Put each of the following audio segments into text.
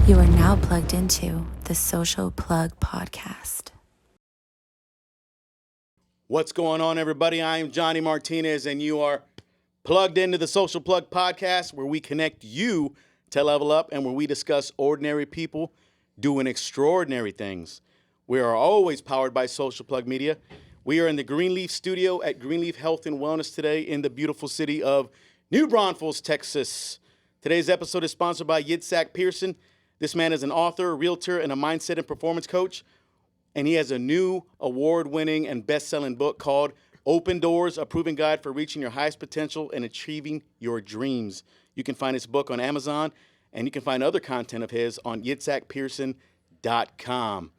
You are now plugged into the Social Plug Podcast. What's going on, everybody? I am Johnny Martinez, and you are plugged into the Social Plug Podcast, where we connect you to level up and where we discuss ordinary people doing extraordinary things. We are always powered by Social Plug Media. We are in the Greenleaf studio at Greenleaf Health and Wellness today in the beautiful city of New Braunfels, Texas. Today's episode is sponsored by Yitzhak Pearson. This man is an author, a realtor, and a mindset and performance coach. And he has a new award-winning and best-selling book called Open Doors, A Proven Guide for Reaching Your Highest Potential and Achieving Your Dreams. You can find his book on Amazon, and you can find other content of his on yitzhakpearson.com.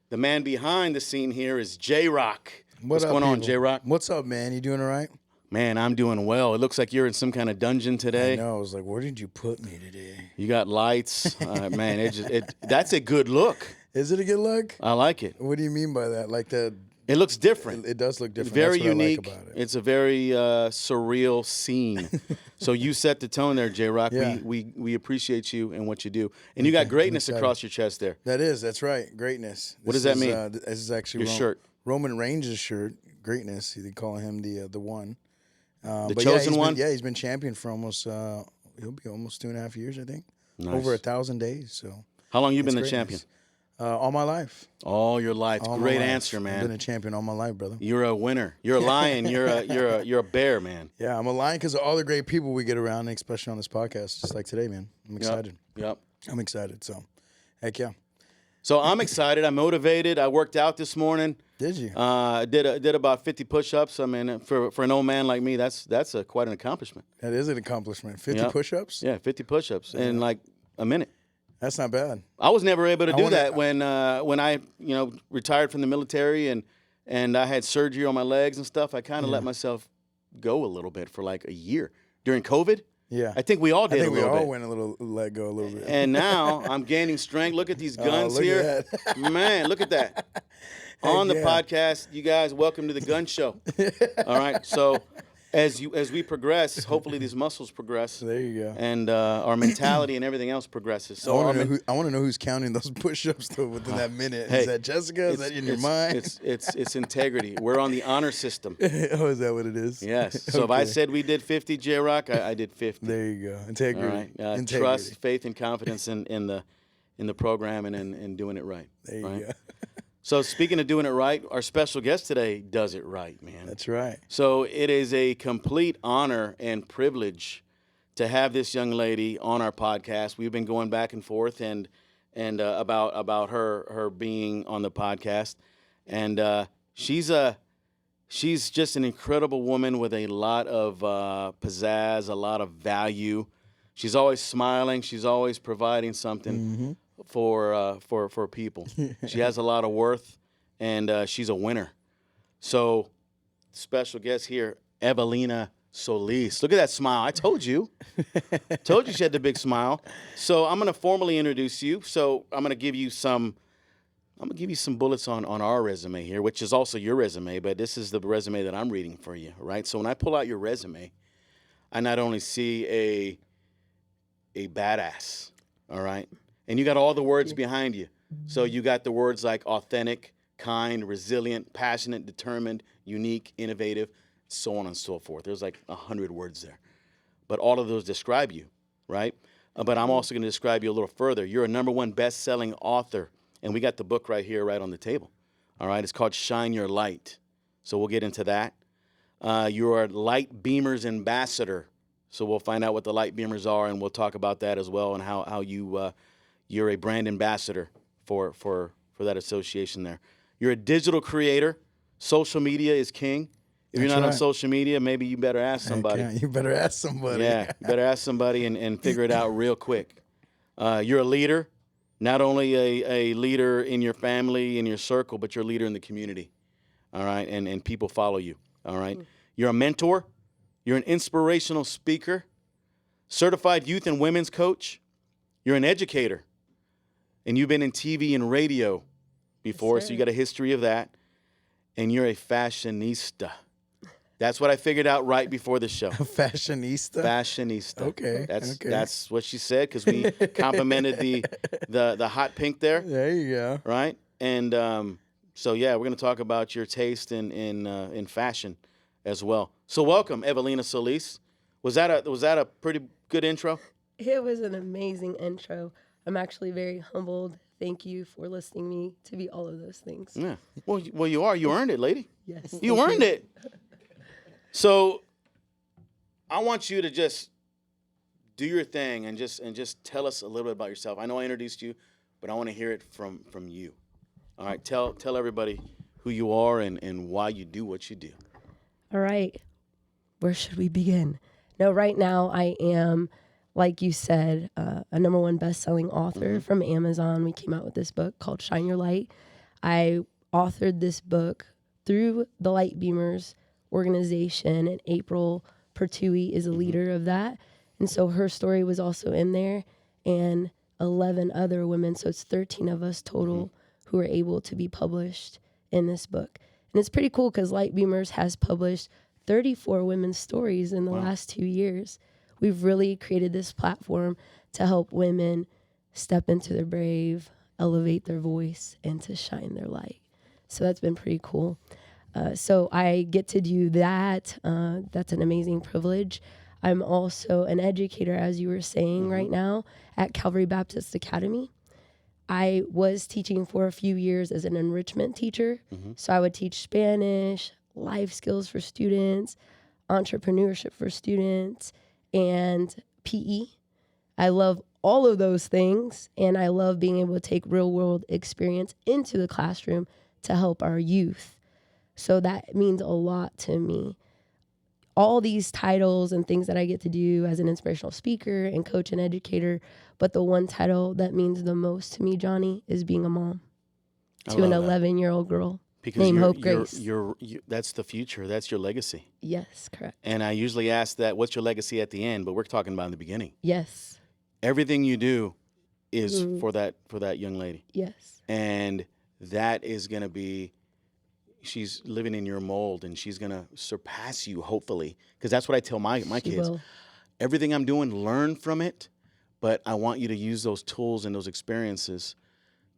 The man behind the scene here is J-Rock. What's going on, J-Rock? What's up, man? You doing all right? Man, I'm doing well. It looks like you're in some kind of dungeon today. I know. I was like, where did you put me today? You got lights. Man, that's a good look. Is it a good look? I like it. What do you mean by that? Like that? It looks different. It does look different. Very That's what unique. I like about it. It's a very surreal scene. So you set the tone there, J-Rock. Yeah. We appreciate you and what you do. And you got greatness across your chest there. That's right. Greatness. What does that mean? This is actually Your shirt. Roman Reigns' shirt. Greatness. They call him the one. The chosen one? He's been champion for almost, he'll be almost 2.5 years, I think. Nice. Over 1,000 days. So. How long you been the Greatness. champion? All my life. All your life. All my Great life. answer, man. I've been a champion all my life, brother. You're a winner. You're a lion. You're a bear, man. Yeah, I'm a lion because of all the great people we get around, especially on this podcast, just like today, man. I'm excited. Yep. I'm excited. So, heck yeah. So I'm excited. I'm motivated. I worked out this morning. Did you? Did about 50 push-ups. I mean, for an old man like me, that's quite an accomplishment. That is an accomplishment. 50 push-ups? Yeah, 50 push-ups in like a minute. That's not bad. I was never able to do that when I retired from the military and I had surgery on my legs and stuff. I kind of let myself go a little bit for like a year during COVID. Yeah. I think we all did. I think we all bit. went let go a little bit. And now I'm gaining strength. Look at these guns look here. at that. Man, look at that. On the podcast, you guys, welcome to the gun show. All right. So as we progress, hopefully these muscles progress. There you go. And our mentality and everything else progresses. So I want to know who's counting those push-ups though within that minute. Hey, is that Jessica? Is that in your mind? It's integrity. We're on the honor system. Oh, is that what it is? Yes. So if I said we did 50, J-Rock, I did 50. There you go. Integrity. All right. Integrity. Trust, faith, and confidence in the program and doing it right. There you right? go. So speaking of doing it right, our special guest today does it right, man. That's right. So it is a complete honor and privilege to have this young lady on our podcast. We've been going back and forth and about her being on the podcast, and she's just an incredible woman with a lot of pizzazz, a lot of value. She's always smiling. She's always providing something for people. She has a lot of worth, and she's a winner. So, special guest here, Evelina Solis. Look at that smile. I told you. Told you she had the big smile. So I'm going to formally introduce you. So I'm going to give you some bullets on our resume here, which is also your resume, but this is the resume that I'm reading for you, right? So when I pull out your resume, I not only see a badass, all right? And you got all the words behind you. So you got the words like authentic, kind, resilient, passionate, determined, unique, innovative, so on and so forth. There's like 100 words there. But all of those describe you, right? But I'm also going to describe you a little further. You're a #1 best-selling author. And we got the book right here, right on the table. All right? It's called Shine Your Light. So we'll get into that. You're a Light Beamers ambassador. So we'll find out what the Light Beamers are, and we'll talk about that as well and how you're a brand ambassador for that association there. You're a digital creator. Social media is king. If you're not on social media, maybe you better ask somebody. You better ask somebody. Yeah, you better ask somebody and figure it out real quick. You're a leader, not only a leader in your family, in your circle, but you're a leader in the community, all right? And people follow you, all right? You're a mentor. You're an inspirational speaker, certified youth and women's coach. You're an educator. And you've been in TV and radio before, so you got a history of that. And you're a fashionista. That's what I figured out right before the show. Fashionista. Fashionista. Okay. That's what she said because we complimented the hot pink there. There you go. Right. And so yeah, we're gonna talk about your taste in fashion as well. So welcome, Evelina Solis. Was that a pretty good intro? It was an amazing intro. I'm actually very humbled. Thank you for listening me to be all of those things. Yeah. Well, you are. You earned it, lady. Yes. You earned it. So I want you to just do your thing and just tell us a little bit about yourself. I know I introduced you, but I want to hear it from you. All right. Tell everybody who you are and why you do what you do. All right. Where should we begin? No, right now I am, like you said, a #1 best-selling author from Amazon. We came out with this book called Shine Your Light. I authored this book through the Light Beamers organization, and April Pertui is a leader of that. And so her story was also in there, and 11 other women, so it's 13 of us total who were able to be published in this book. And it's pretty cool because Light Beamers has published 34 women's stories in the last 2 years. We've really created this platform to help women step into their brave, elevate their voice, and to shine their light. So that's been pretty cool. So I get to do that. That's an amazing privilege. I'm also an educator, as you were saying right now, at Calvary Baptist Academy. I was teaching for a few years as an enrichment teacher. So I would teach Spanish, life skills for students, entrepreneurship for students, and PE. I love all of those things, and I love being able to take real world experience into the classroom to help our youth. So that means a lot to me. All these titles and things that I get to do as an inspirational speaker and coach and educator, but the one title that means the most to me, Johnny, is being a mom to an 11-year-old girl named Hope Grace. That's the future. That's your legacy. Yes, correct. And I usually ask that, what's your legacy at the end? But we're talking about in the beginning. Yes. Everything you do is for that young lady. Yes. And that is going to be, she's living in your mold, and she's going to surpass you, hopefully. Because that's what I tell my kids. Will. Everything I'm doing, learn from it. But I want you to use those tools and those experiences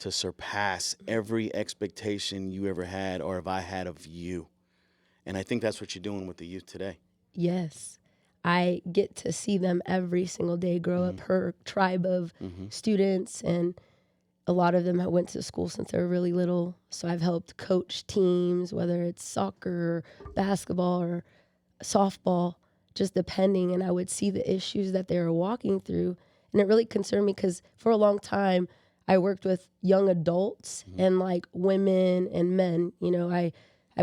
to surpass every expectation you ever had or have I had of you. And I think that's what you're doing with the youth today. Yes. I get to see them every single day grow up. Her tribe of students, and a lot of them have went to school since they were really little. So I've helped coach teams, whether it's soccer or basketball or softball, just depending. And I would see the issues that they were walking through. And it really concerned me because for a long time, I worked with young adults and like women and men. You know, I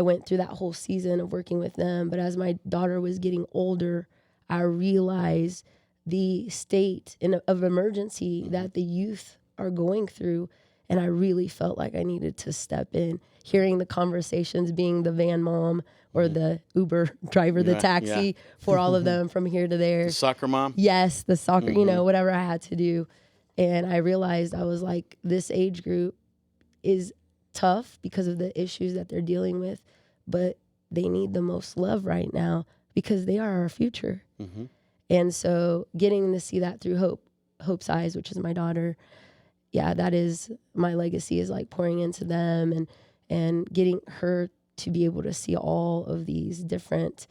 went through that whole season of working with them. But as my daughter was getting older, I realized the state of emergency that the youth are going through. And I really felt like I needed to step in. Hearing the conversations, being the van mom or the Uber driver, the taxi for all of them from here to there. The soccer mom? Yes, the soccer, you know, whatever I had to do. And I realized I was like, this age group is tough because of the issues that they're dealing with, but they need the most love right now because they are our future. And so getting to see that through Hope's eyes, which is my daughter, yeah, that is my legacy, is like pouring into them and getting her to be able to see all of these different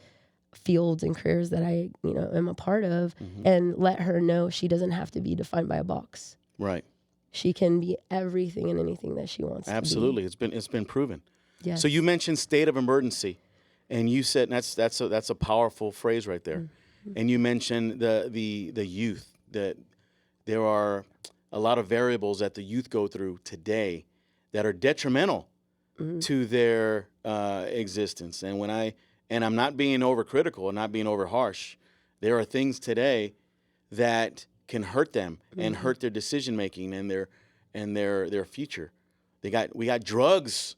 fields and careers that I, you know, am a part of, and let her know she doesn't have to be defined by a box. Right. She can be everything and anything that she wants. Absolutely. To be. It's been proven. Yes. So you mentioned state of emergency, and you said that's a powerful phrase right there. And you mentioned the youth, that there are a lot of variables that the youth go through today that are detrimental to their existence. And I'm not being overcritical and not being over harsh. There are things today that can hurt them and hurt their decision making and their future. We got drugs.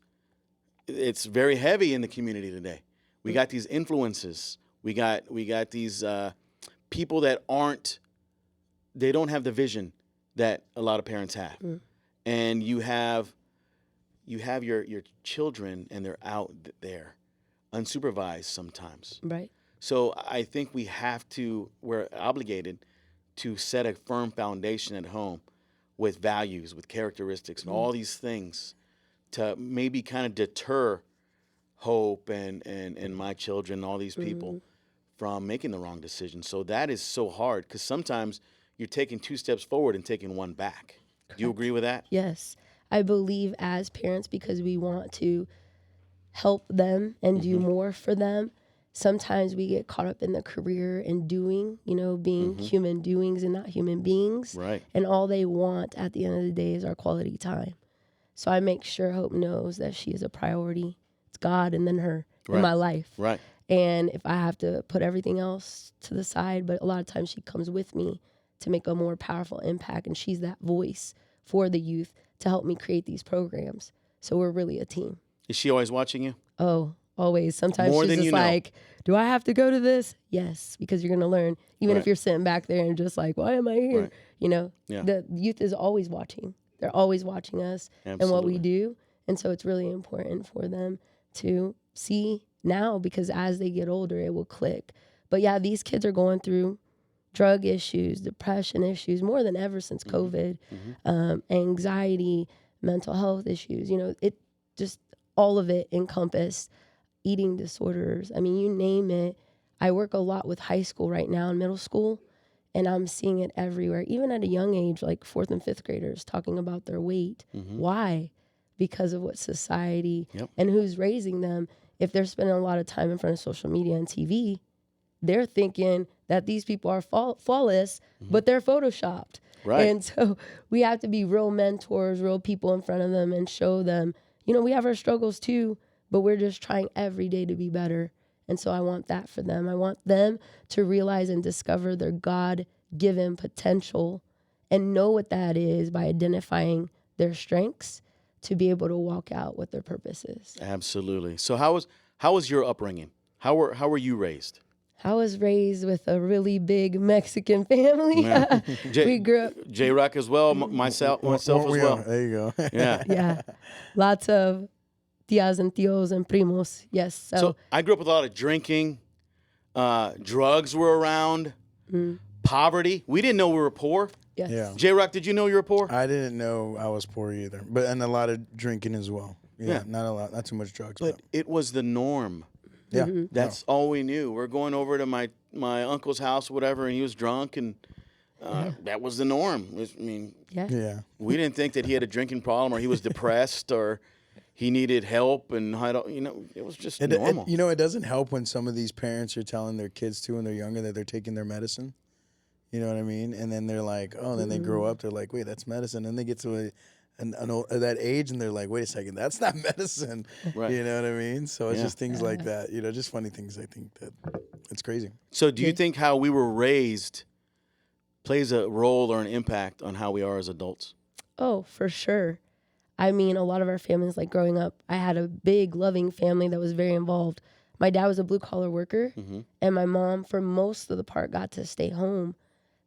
It's very heavy in the community today. We got these influences. We got these people that they don't have the vision that a lot of parents have. And you have your children, and they're out there unsupervised sometimes. Right. So I think we're obligated to set a firm foundation at home with values, with characteristics, and all these things to maybe kind of deter Hope and my children, all these people from making the wrong decision. So that is so hard because sometimes you're taking 2 steps forward and taking 1 back. Do you agree with that? Yes. I believe as parents, because we want to help them and do more for them, sometimes we get caught up in the career and doing, being human doings and not human beings. Right. And all they want at the end of the day is our quality time. So I make sure Hope knows that she is a priority. It's God and then her in my life. Right. And if I have to put everything else to the side, but a lot of times she comes with me to make a more powerful impact. And she's that voice for the youth to help me create these programs. So we're really a team. Is she always watching you? Oh, always. Sometimes More she's than just you know. like, do I have to go to this? Yes, because you're going to learn. Even Right. if you're sitting back there and just like, why am I here? Right. Yeah. The youth is always watching. They're always watching us and what we Absolutely. do. And so it's really important for them to see now, because as they get older, it will click. But yeah, these kids are going through drug issues, depression issues, more than ever since COVID, anxiety, mental health issues. It just all of it encompassed, eating disorders. I mean, you name it. I work a lot with high school right now and middle school, and I'm seeing it everywhere, even at a young age, like 4th and 5th graders talking about their weight. Why? Because of what society and who's raising them. If they're spending a lot of time in front of social media and TV, they're thinking that these people are flawless, but they're photoshopped. Right. And so we have to be real mentors, real people in front of them and show them, we have our struggles too, but we're just trying every day to be better. And so I want that for them. I want them to realize and discover their God-given potential and know what that is by identifying their strengths to be able to walk out what their purpose is. Absolutely. So how was your upbringing? How were you raised? I was raised with a really big Mexican family. Yeah. We grew up. J-Rock as well, myself as well. There you go. Yeah. Yeah, lots of tias and tios and primos. Yes. So I grew up with a lot of drinking. Drugs were around. Poverty. We didn't know we were poor. Yes. Yeah. J-Rock, did you know you were poor? I didn't know I was poor either, and a lot of drinking as well. Yeah. Not too much drugs. But it was the norm. Yeah. That's all we knew. We're going over to my uncle's house, whatever, and he was drunk, and that was the norm. Yeah. We didn't think that he had a drinking problem or he was depressed or he needed help, and it was just normal. It doesn't help when some of these parents are telling their kids too when they're younger that they're taking their medicine. You know what I mean? And then they're like, oh, then they grow up, they're like, wait, that's medicine. And they get to that age and they're like, wait a second, that's not medicine. Right. You know what I mean? So it's just things like that, just funny things. I think that it's crazy. So do you think how we were raised plays a role or an impact on how we are as adults? Oh, for sure. I mean, a lot of our families, like growing up, I had a big, loving family that was very involved. My dad was a blue-collar worker, and my mom, for most of the part, got to stay home.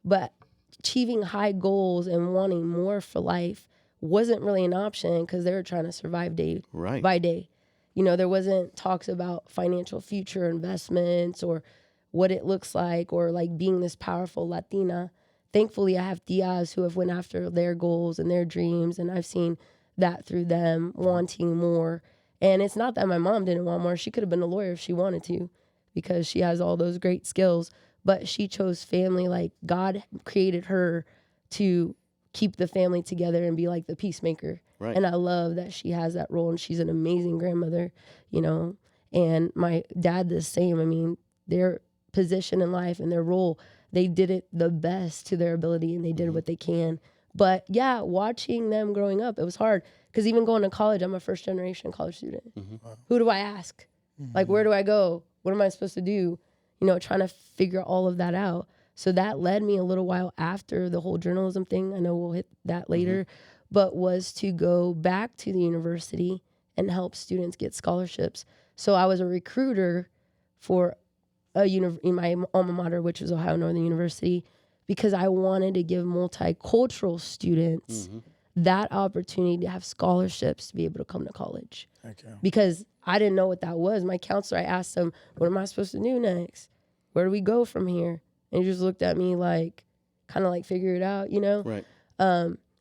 But achieving high goals and wanting more for life wasn't really an option because they were trying to survive day by day. There wasn't talks about financial future investments or what it looks like or like being this powerful Latina. Thankfully, I have tias who have went after their goals and their dreams, and I've seen that through them wanting more. And it's not that my mom didn't want more. She could have been a lawyer if she wanted to because she has all those great skills. But she chose family. Like God created her to keep the family together and be like the peacemaker. Right. And I love that she has that role, and she's an amazing grandmother, And my dad the same. I mean, their position in life and their role, they did it the best to their ability, and they did what they can. But yeah, watching them growing up, it was hard because even going to college, I'm a first-generation college student. Who do I ask? Like, where do I go? What am I supposed to do? Trying to figure all of that out. So that led me a little while after the whole journalism thing. I know we'll hit that later, but was to go back to the university and help students get scholarships. So I was a recruiter for in my alma mater, which was Ohio Northern University, because I wanted to give multicultural students that opportunity to have scholarships to be able to come to college. Okay. Because I didn't know what that was. My counselor, I asked him, what am I supposed to do next? Where do we go from here? And he just looked at me like, kind of like, figure it out, you know? Right.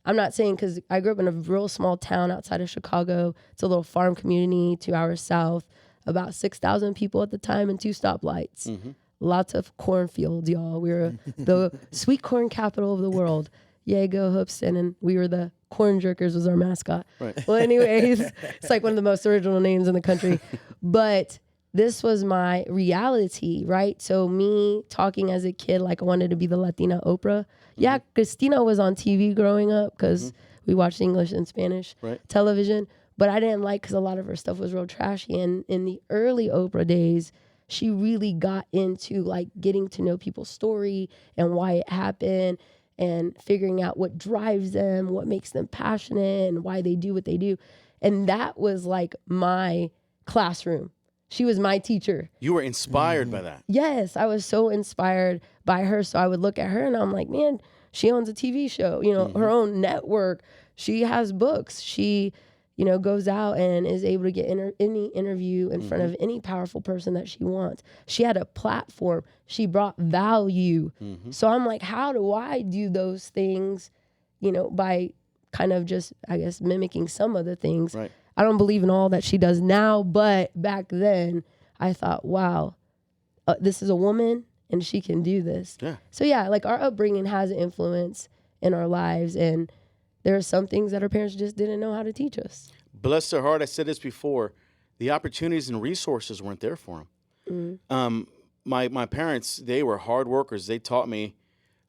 I'm not saying, because I grew up in a real small town outside of Chicago. It's a little farm community 2 hours south, about 6,000 people at the time and 2 stoplights. Mm-hmm. Lots of cornfields, y'all. We were the sweet corn capital of the world. Yay, go Hoopston. And we were the corn jerkers was our mascot. Right. Well, anyways, it's like one of the most original names in the country. But this was my reality, right? So me talking as a kid, like I wanted to be the Latina Oprah. Yeah, Christina was on TV growing up because we watched English and Spanish television. But I didn't like, because a lot of her stuff was real trashy. And in the early Oprah days, she really got into like getting to know people's story and why it happened and figuring out what drives them, what makes them passionate, and why they do what they do. And that was like my classroom. She was my teacher. You were inspired by that. Yes, I was so inspired by her. So I would look at her and I'm like, man, she owns a TV show, you know, her own network. She has books. She, you know, goes out and is able to get any interview in front of any powerful person that she wants. She had a platform. She brought value. So I'm like, how do I do those things, you know, by kind of just, I guess, mimicking some of the things. Right. I don't believe in all that she does now, but back then I thought, wow, this is a woman and she can do this. Yeah. So yeah, like our upbringing has an influence in our lives, and there are some things that our parents just didn't know how to teach us. Bless their heart, I said this before, the opportunities and resources weren't there for them. My parents, they were hard workers. They taught me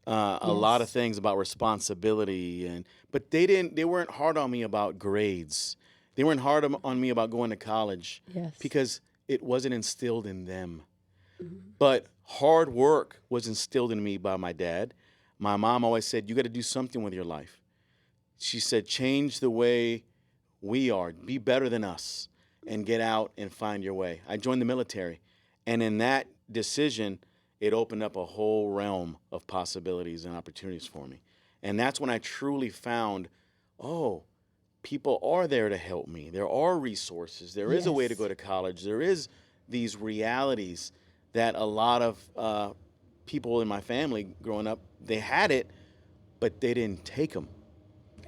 a lot of things about responsibility, but they weren't hard on me about grades. They weren't hard on me about going to college because it wasn't instilled in them. But hard work was instilled in me by my dad. My mom always said, you got to do something with your life. She said, change the way we are, be better than us, and get out and find your way. I joined the military, and in that decision, it opened up a whole realm of possibilities and opportunities for me. And that's when I truly found, oh, people are there to help me. There are resources. There is a way to go to college. There is these realities that a lot of people in my family growing up, they had it, but they didn't take them.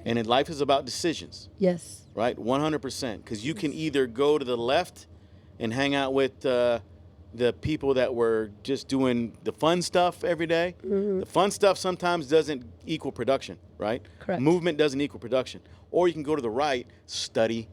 And in life is about decisions. Yes. Right? 100%. Because you can either go to the left and hang out with the people that were just doing the fun stuff every day. The fun stuff sometimes doesn't equal production, right? Correct. Movement doesn't equal production. Or you can go to the right, study,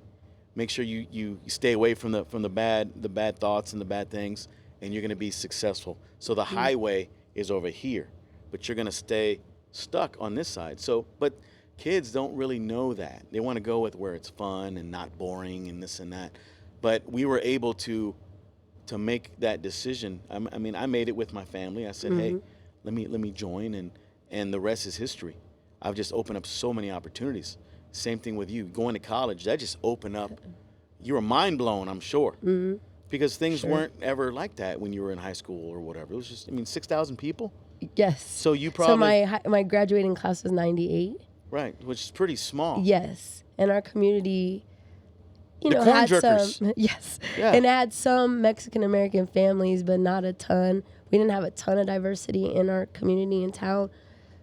make sure you stay away from the bad thoughts and the bad things, and you're going to be successful. So the highway is over here, but you're going to stay stuck on this side. So, but kids don't really know that. They want to go with where it's fun and not boring and this and that. But we were able to make that decision. I mean, I made it with my family. I said, hey, let me join, and the rest is history. I've just opened up so many opportunities. Same thing with you. Going to college, that just opened up. You were mind blown, I'm sure. Because things weren't ever like that when you were in high school or whatever. It was just, 6,000 people? Yes. So you probably... So my graduating class was 98. Right, which is pretty small. Yes. And our community, The corn had jerkers. some... Yes. Yeah. And had some Mexican-American families, but not a ton. We didn't have a ton of diversity in our community and town.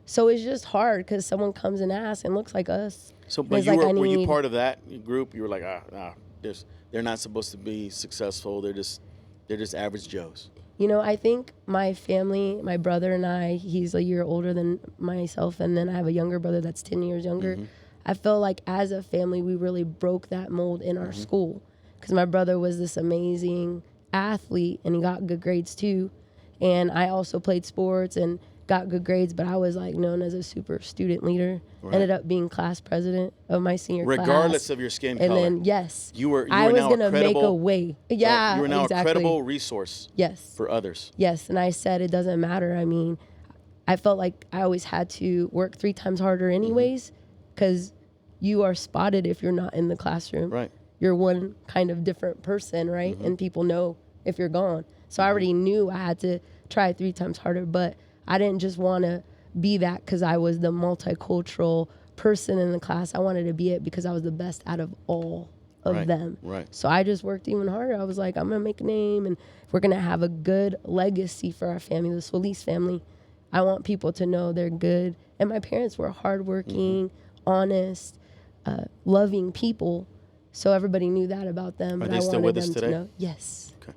So it's just hard because someone comes and asks and looks like us. So, but you were you part of that group? You were like, they're not supposed to be successful. They're just average Joes. I think my family, my brother and I, he's a year older than myself, and then I have a younger brother that's 10 years younger. I feel like as a family, we really broke that mold in our school because my brother was this amazing athlete, and he got good grades too. And I also played sports and got good grades, but I was like known as a super student leader. Right. Ended up being class president of my senior class. Regardless of your skin color. And then, you were I was now going to make a credible way. Yeah, you were now exactly. a credible resource for others. Yes, and I said it doesn't matter. I mean, I felt like I always had to work 3 times harder anyways because you are spotted if you're not in the classroom. Right. You're one kind of different person, right? And people know if you're gone. So I already knew I had to try 3 times harder, but I didn't just want to be that because I was the multicultural person in the class. I wanted to be it because I was the best out of all of them. Right. So I just worked even harder. I was like, I'm going to make a name, and we're going to have a good legacy for our family, the Solis family. I want people to know they're good. And my parents were hardworking, honest, loving people. So everybody knew that about them. Are But they I still wanted with us them today? to know. Yes. Okay.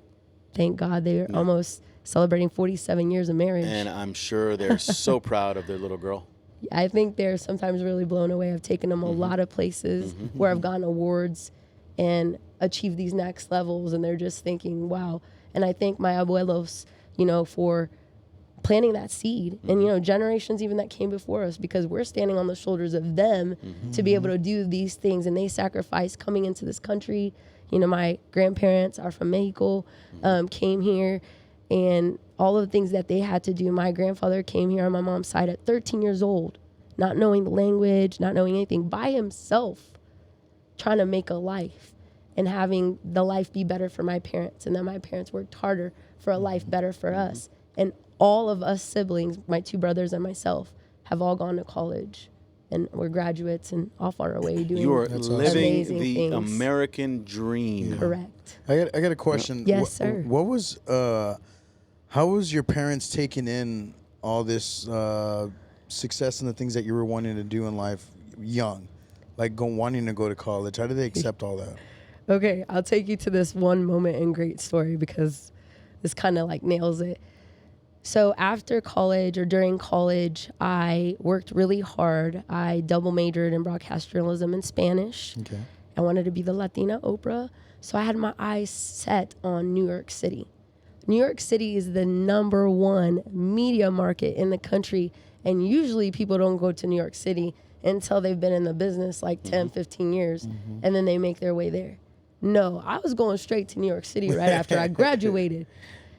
Thank God. They're almost celebrating 47 years of marriage. And I'm sure they're so proud of their little girl. I think they're sometimes really blown away. I've taken them a lot of places where I've gotten awards and achieved these next levels, and they're just thinking, wow. And I thank my abuelos, for planting that seed, and generations even that came before us, because we're standing on the shoulders of them to be able to do these things, and they sacrificed coming into this country. My grandparents are from Mexico, came here, and all of the things that they had to do. My grandfather came here on my mom's side at 13 years old, not knowing the language, not knowing anything, by himself, trying to make a life and having the life be better for my parents. And then my parents worked harder for a life better for us. And all of us siblings, my two brothers and myself, have all gone to college. And we're graduates and off on our way doing You are amazing living the things. American dream. Correct. I got a question. Yes, sir. What was how was your parents taking in all this success and the things that you were wanting to do in life young, like wanting to go to college? How did they accept all that? Okay, I'll take you to this one moment and great story, because this kind of like nails it. So after college, or during college, I worked really hard. I double majored in broadcast journalism and Spanish. Okay. I wanted to be the Latina Oprah. So I had my eyes set on New York City. New York City is the #1 media market in the country. And usually people don't go to New York City until they've been in the business like 10, 15 years, and then they make their way there. No, I was going straight to New York City right after I graduated.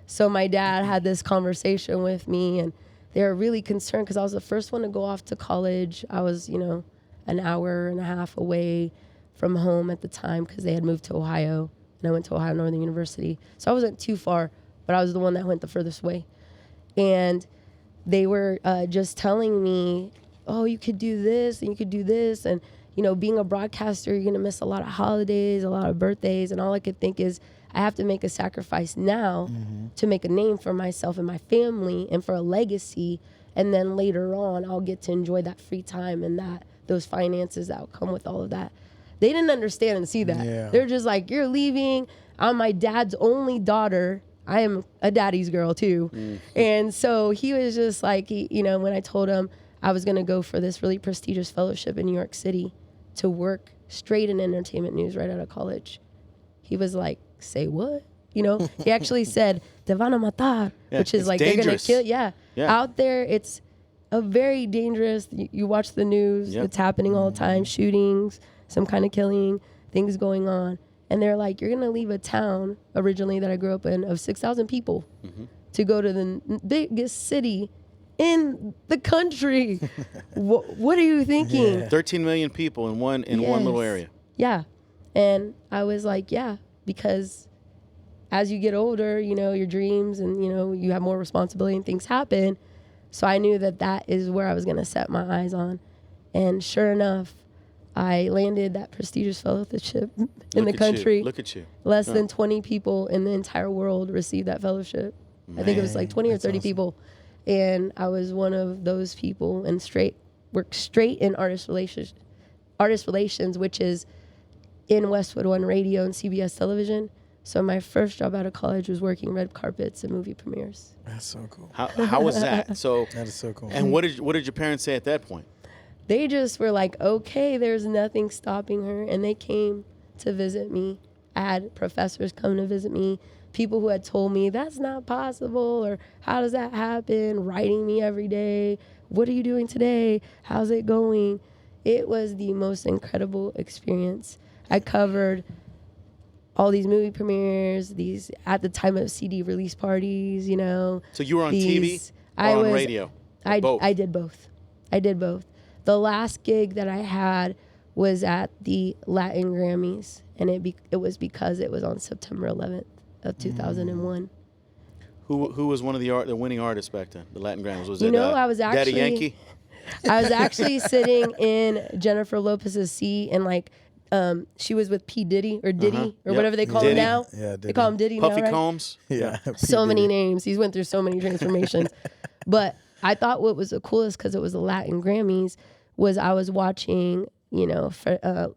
So my dad had this conversation with me, and they were really concerned because I was the first one to go off to college. I was, an hour and a half away from home at the time because they had moved to Ohio, and I went to Ohio Northern University. So I wasn't too far, but I was the one that went the furthest way. And they were just telling me, oh, you could do this and you could do this. And, being a broadcaster, you're going to miss a lot of holidays, a lot of birthdays. And all I could think is I have to make a sacrifice now to make a name for myself and my family and for a legacy. And then later on, I'll get to enjoy that free time and those finances that will come with all of that. They didn't understand and see that. Yeah. They're just like, you're leaving. I'm my dad's only daughter. I am a daddy's girl too. And so he was just like, when I told him I was going to go for this really prestigious fellowship in New York City to work straight in entertainment news right out of college, he was like, say what? He actually said, te van a matar, which is like, dangerous. they're going to kill. Yeah. Out there, it's a very dangerous, you watch the news, it's happening all the time, shootings, some kind of killing, things going on. And they're like, you're going to leave a town originally that I grew up in of 6,000 people to go to the biggest city in the country. What are you thinking? Yeah. 13 million people in one little area. Yeah. And I was like, yeah, because as you get older, your dreams and, you have more responsibility and things happen. So I knew that is where I was going to set my eyes on. And sure enough, I landed that prestigious fellowship in the country. Look at you. Less than 20 people in the entire world received that fellowship. I think it was like 20 or 30 people. And I was one of those people, and worked straight in artist relations, which is in Westwood One Radio and CBS television. So my first job out of college was working red carpets and movie premieres. That's so cool. How was that? So That is so cool. And what did your parents say at that point? They just were like, okay, there's nothing stopping her. And they came to visit me. I had professors come to visit me, people who had told me that's not possible, or how does that happen, writing me every day. What are you doing today? How's it going? It was the most incredible experience. I covered all these movie premieres, these at the time of CD release parties, So you were on TV or on radio? Both? I did both. The last gig that I had was at the Latin Grammys, and it was because it was on September 11th of 2001. Who was one of the winning artists back then? The Latin Grammys, was You it? know, I was Daddy actually- Yankee. I was actually sitting in Jennifer Lopez's seat, and like, she was with P. Diddy or Diddy or Yep. whatever they call Diddy. him now. Yeah, They Diddy. call him Diddy Puffy now, right? Combs. Yeah. So P. many Diddy. names. He's went through so many transformations. But I thought what was the coolest, because it was the Latin Grammys, was I was watching, you know,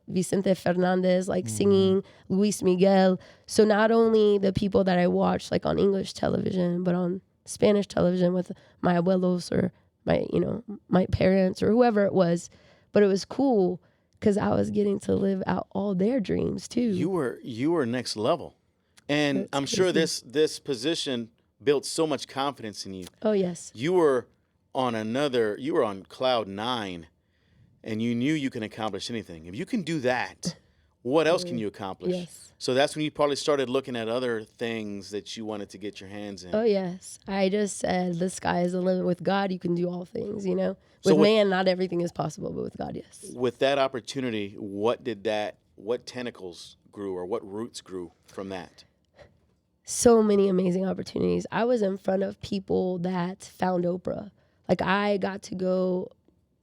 Vicente Fernandez like singing, Luis Miguel. So not only the people that I watched like on English television, but on Spanish television with my abuelos or my parents or whoever it was. But it was cool because I was getting to live out all their dreams too. You were next level, and That's I'm sure crazy. this position built so much confidence in you. Oh yes. You were on cloud 9, and you knew you can accomplish anything. If you can do that, what else can you accomplish? Yes. So that's when you probably started looking at other things that you wanted to get your hands in. Oh yes. I just said the sky is the limit. With God, you can do all things. You know, So with with- man, not everything is possible, but with God, yes. With that opportunity, what tentacles grew or what roots grew from that? So many amazing opportunities. I was in front of people that found Oprah. Like I got to go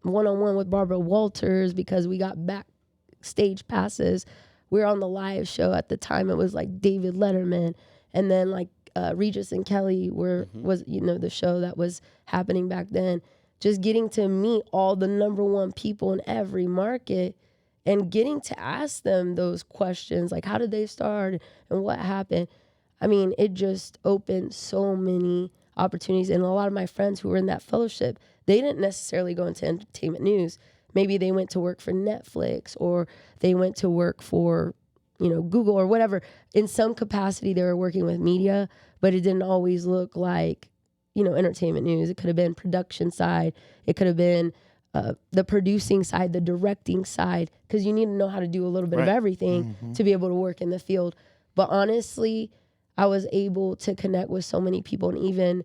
one-on-one with Barbara Walters because we got backstage passes. We were on the live show at the time. It was like David Letterman, and then like Regis and Kelly was the show that was happening back then. Just getting to meet all the #1 people in every market and getting to ask them those questions, like how did they start and what happened. I mean, it just opened so many opportunities. And a lot of my friends who were in that fellowship, they didn't necessarily go into entertainment news. Maybe they went to work for Netflix, or they went to work for, Google or whatever. In some capacity, they were working with media, but it didn't always look like, entertainment news. It could have been production side. It could have been the producing side, the directing side, because you need to know how to do a little bit of everything to be able to work in the field. But honestly, I was able to connect with so many people, and even,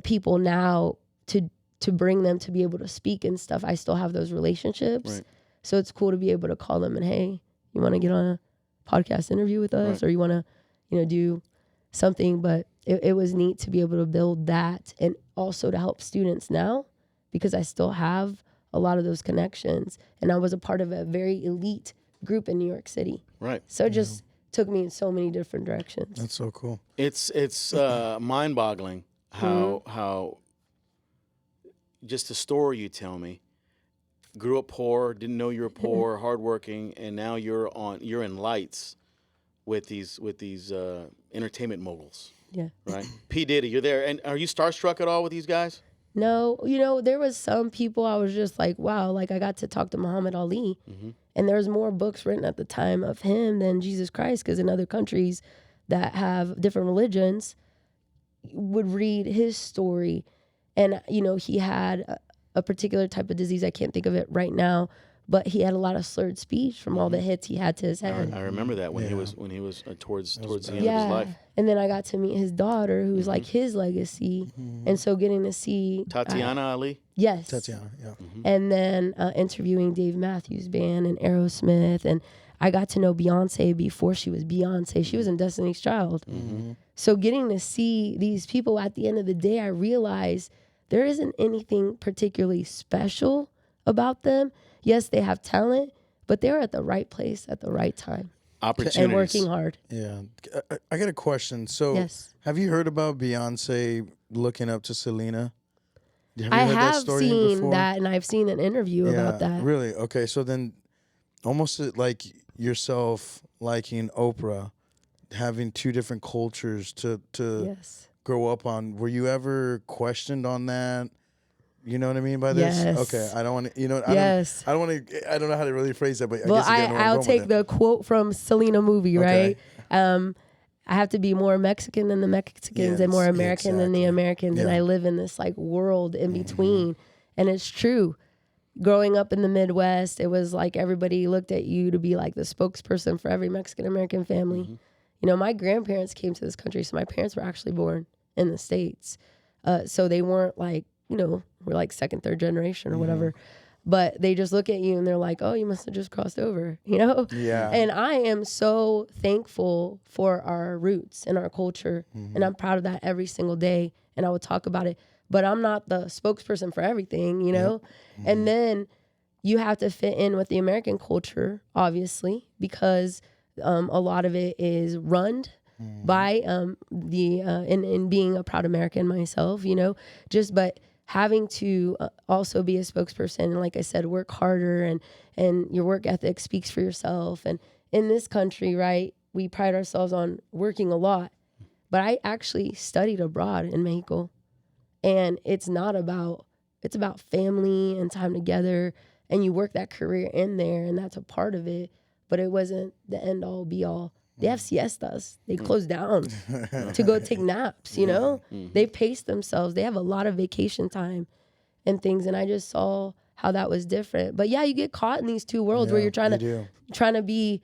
people now to bring them to be able to speak and stuff. I still have those relationships. Right. So it's cool to be able to call them and, hey, you want to get on a podcast interview with us, or you want to, do something. But it was neat to be able to build that, and also to help students now, because I still have a lot of those connections, and I was a part of a very elite group in New York City. Right. So it just took me in so many different directions. That's so cool. It's mind-boggling how just the story you tell me. Grew up poor, didn't know you were poor, hardworking, and now you're in lights with these entertainment moguls. Yeah. Right. P. Diddy, you're there, and are you starstruck at all with these guys? No, there was some people I was just like, wow, like I got to talk to Muhammad Ali, and there's more books written at the time of him than Jesus Christ, because in other countries that have different religions would read his story, and he had a particular type of disease. I can't think of it right now, but he had a lot of slurred speech from all the hits he had to his head. I remember that when he was towards the end of his Yeah, life. and then I got to meet his daughter, who's like his legacy, and so getting to see Tatiana Ali. yes, Tatiana, yeah. and then interviewing Dave Matthews Band and Aerosmith, and I got to know Beyonce before she was Beyonce. She was in Destiny's Child. So getting to see these people, at the end of the day, I realized there isn't anything particularly special about them. Yes, they have talent, but they're at the right place at the right time. Opportunities. And working hard. Yeah. I got a question. So Yes. have you heard about Beyonce looking up to Selena? Have you I heard have story seen before? that, and I've seen an interview about that. Really? Okay. So then almost like yourself liking Oprah, having two different cultures to Yes. grow up on. Were you ever questioned on that? You know what I mean by this? Yes. Okay. I don't want to, Yes. I don't want to, I don't know how to really phrase that, but I Well, guess you get where I'm I'll going take with it. the quote from Selena movie, Okay. right? I have to be more Mexican than the Mexicans and more Yes, American than the exactly. Americans. And Yeah. I live in this like world in between. And it's true. Growing up in the Midwest, it was like everybody looked at you to be like the spokesperson for every Mexican American family. My grandparents came to this country, so my parents were actually born in the States. So they weren't like, we're like second, third generation or whatever. But they just look at you and they're like, oh, you must have just crossed over, Yeah. And I am so thankful for our roots and our culture. And I'm proud of that every single day. And I would talk about it. but I'm not the spokesperson for everything, you know? And then you have to fit in with the American culture, obviously, because a lot of it is run by in being a proud American myself, you know, but having to also be a spokesperson and, like I said, work harder and your work ethic speaks for yourself. And in this country, right, we pride ourselves on working a lot, but I actually studied abroad in Mexico, and it's about family and time together, and you work that career in there, and that's a part of it, but it wasn't the end all be all. They have siestas. They close down to go take naps, you know? They pace themselves. They have a lot of vacation time and things, and I just saw how that was different. But yeah, you get caught in these two worlds where you're trying to be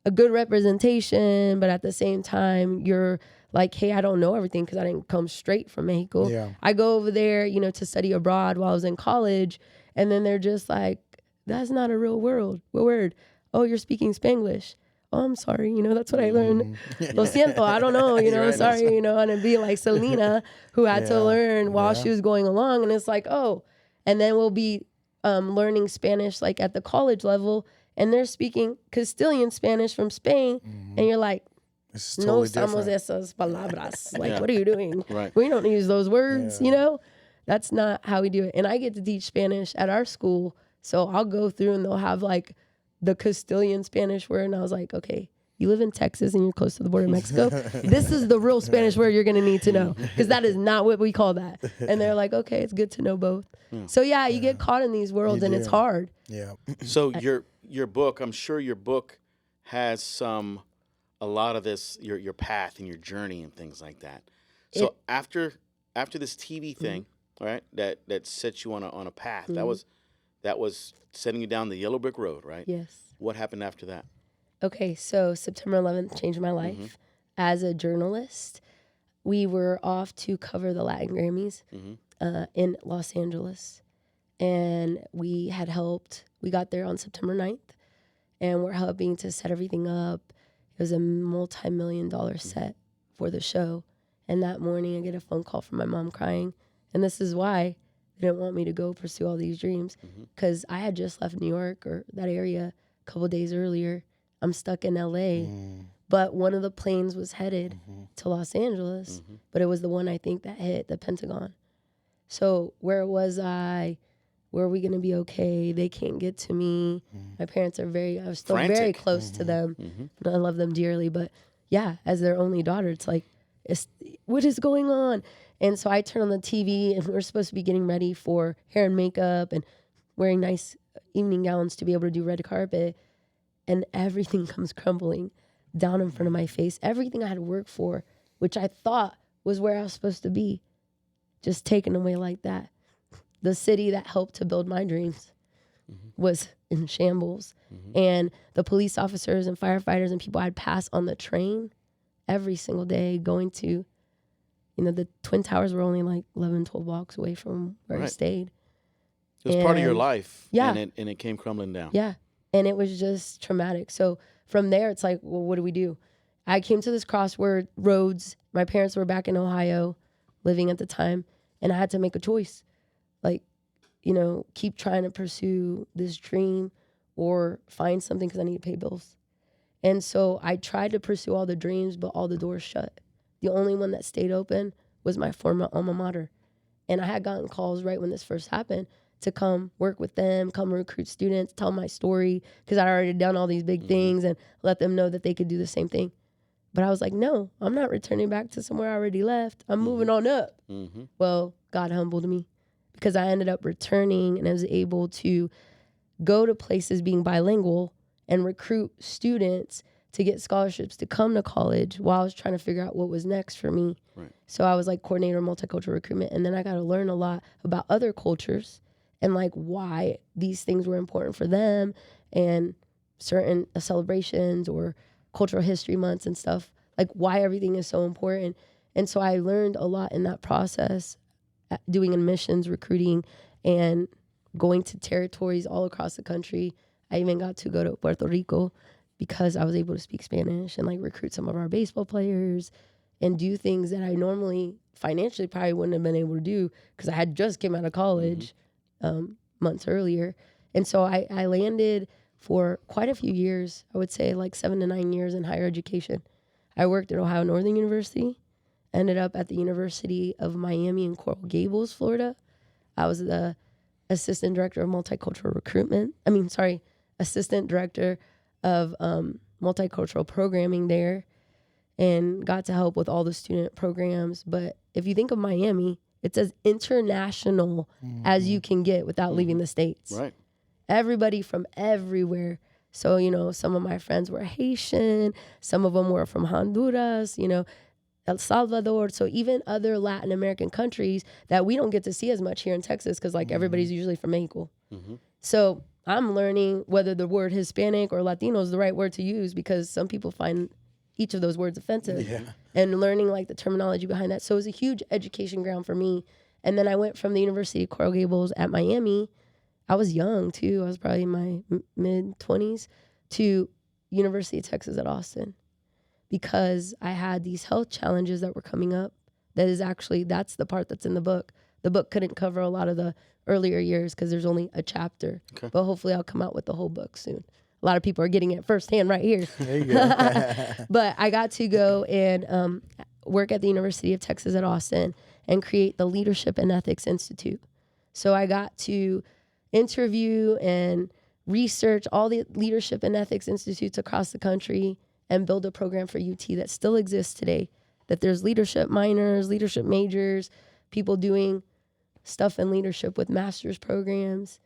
a good representation, but at the same time, you're like, hey, I don't know everything because I didn't come straight from Mexico. Yeah. I go over there, you know, to study abroad while I was in college, and then they're just like, that's not a real word. Oh, you're speaking Spanglish. Oh, I'm sorry, you know, that's what I learned. Lo siento, I don't know, you know, sorry, you know, and it'd be like Selena, who had to learn while she was going along, and it's like, oh, and then we'll be learning Spanish, like at the college level, and they're speaking Castilian Spanish from Spain, and you're like, totally no usamos different. esas palabras. Like, what are you doing? Right. We don't use those words, you know? That's not how we do it. And I get to teach Spanish at our school, so I'll go through and they'll have like the Castilian Spanish word, and I was like, okay, you live in Texas and you're close to the border of Mexico. This is the real Spanish word you're gonna need to know, because that is not what we call that. And they're like, okay, it's good to know both. So yeah, you get caught in these worlds, and it's hard. Yeah. So your book, I'm sure your book has a lot of this, your path and your journey and things like that. So after this TV thing, right, that set you on a path, that was setting you down the yellow brick road, right? Yes. What happened after that? Okay, so September 11th changed my life. As a journalist, we were off to cover the Latin Grammys in Los Angeles. And we had helped. We got there on September 9th, and we're helping to set everything up. It was a multi-million-dollar set for the show. And that morning, I get a phone call from my mom crying. And this is why they didn't want me to go pursue all these dreams, because I had just left New York or that area a couple of days earlier. I'm stuck in LA, but one of the planes was headed to Los Angeles, but it was the one I think that hit the Pentagon. So where was I? Where are we going to be okay? They can't get to me. My parents are I was still Frantic. very close to them. And I love them dearly, but yeah, as their only daughter, it's like, what is going on? And so I turn on the TV, and we're supposed to be getting ready for hair and makeup and wearing nice evening gowns to be able to do red carpet. And everything comes crumbling down in front of my face. Everything I had worked for, which I thought was where I was supposed to be, just taken away like that. The city that helped to build my dreams was in shambles. And the police officers and firefighters and people I'd pass on the train every single day going to, you know, the Twin Towers were only like 11, 12 blocks away from where I stayed. It was part of your And- life, Yeah. and it came crumbling down. Yeah. And it was just traumatic. So from there, it's like, well, what do we do? I came to this crossroads. My parents were back in Ohio, living at the time, and I had to make a choice. Like, you know, keep trying to pursue this dream or find something because I need to pay bills. And so I tried to pursue all the dreams, but all the doors shut. The only one that stayed open was my former alma mater. And I had gotten calls right when this first happened to come work with them, come recruit students, tell my story, because I'd already done all these big things, and let them know that they could do the same thing. But I was like, no, I'm not returning back to somewhere I already left. I'm moving on up. Well, God humbled me, because I ended up returning, and I was able to go to places being bilingual and recruit students to get scholarships to come to college while I was trying to figure out what was next for me. Right. So I was like coordinator of multicultural recruitment, and then I got to learn a lot about other cultures and like why these things were important for them, and certain celebrations or cultural history months and stuff, like why everything is so important. And so I learned a lot in that process, doing admissions, recruiting, and going to territories all across the country. I even got to go to Puerto Rico because I was able to speak Spanish and like recruit some of our baseball players and do things that I normally financially probably wouldn't have been able to do because I had just came out of college months earlier. And so I landed for quite a few years, I would say like 7 to 9 years in higher education. I worked at Ohio Northern University, ended up at the University of Miami in Coral Gables, Florida. I was the assistant director of multicultural recruitment. Assistant director of multicultural programming there, and got to help with all the student programs. But if you think of Miami, it's as international as you can get without leaving the States. Right. Everybody from everywhere. So, some of my friends were Haitian, some of them were from Honduras, El Salvador. So even other Latin American countries that we don't get to see as much here in Texas because everybody's usually from Mexico. So I'm learning whether the word Hispanic or Latino is the right word to use because some people find each of those words offensive. Yeah. And learning like the terminology behind that. So it was a huge education ground for me. And then I went from the University of Coral Gables at Miami. I was young too. I was probably in my mid-20s to University of Texas at Austin because I had these health challenges that were coming up. That's the part that's in the book. The book couldn't cover a lot of the earlier years because there's only a chapter. Okay. But hopefully I'll come out with the whole book soon. A lot of people are getting it firsthand right here. There you go. But I got to go and work at the University of Texas at Austin and create the Leadership and Ethics Institute. So I got to interview and research all the leadership and ethics institutes across the country and build a program for UT that still exists today, that there's leadership minors, leadership majors, people doing stuff in leadership with master's programs.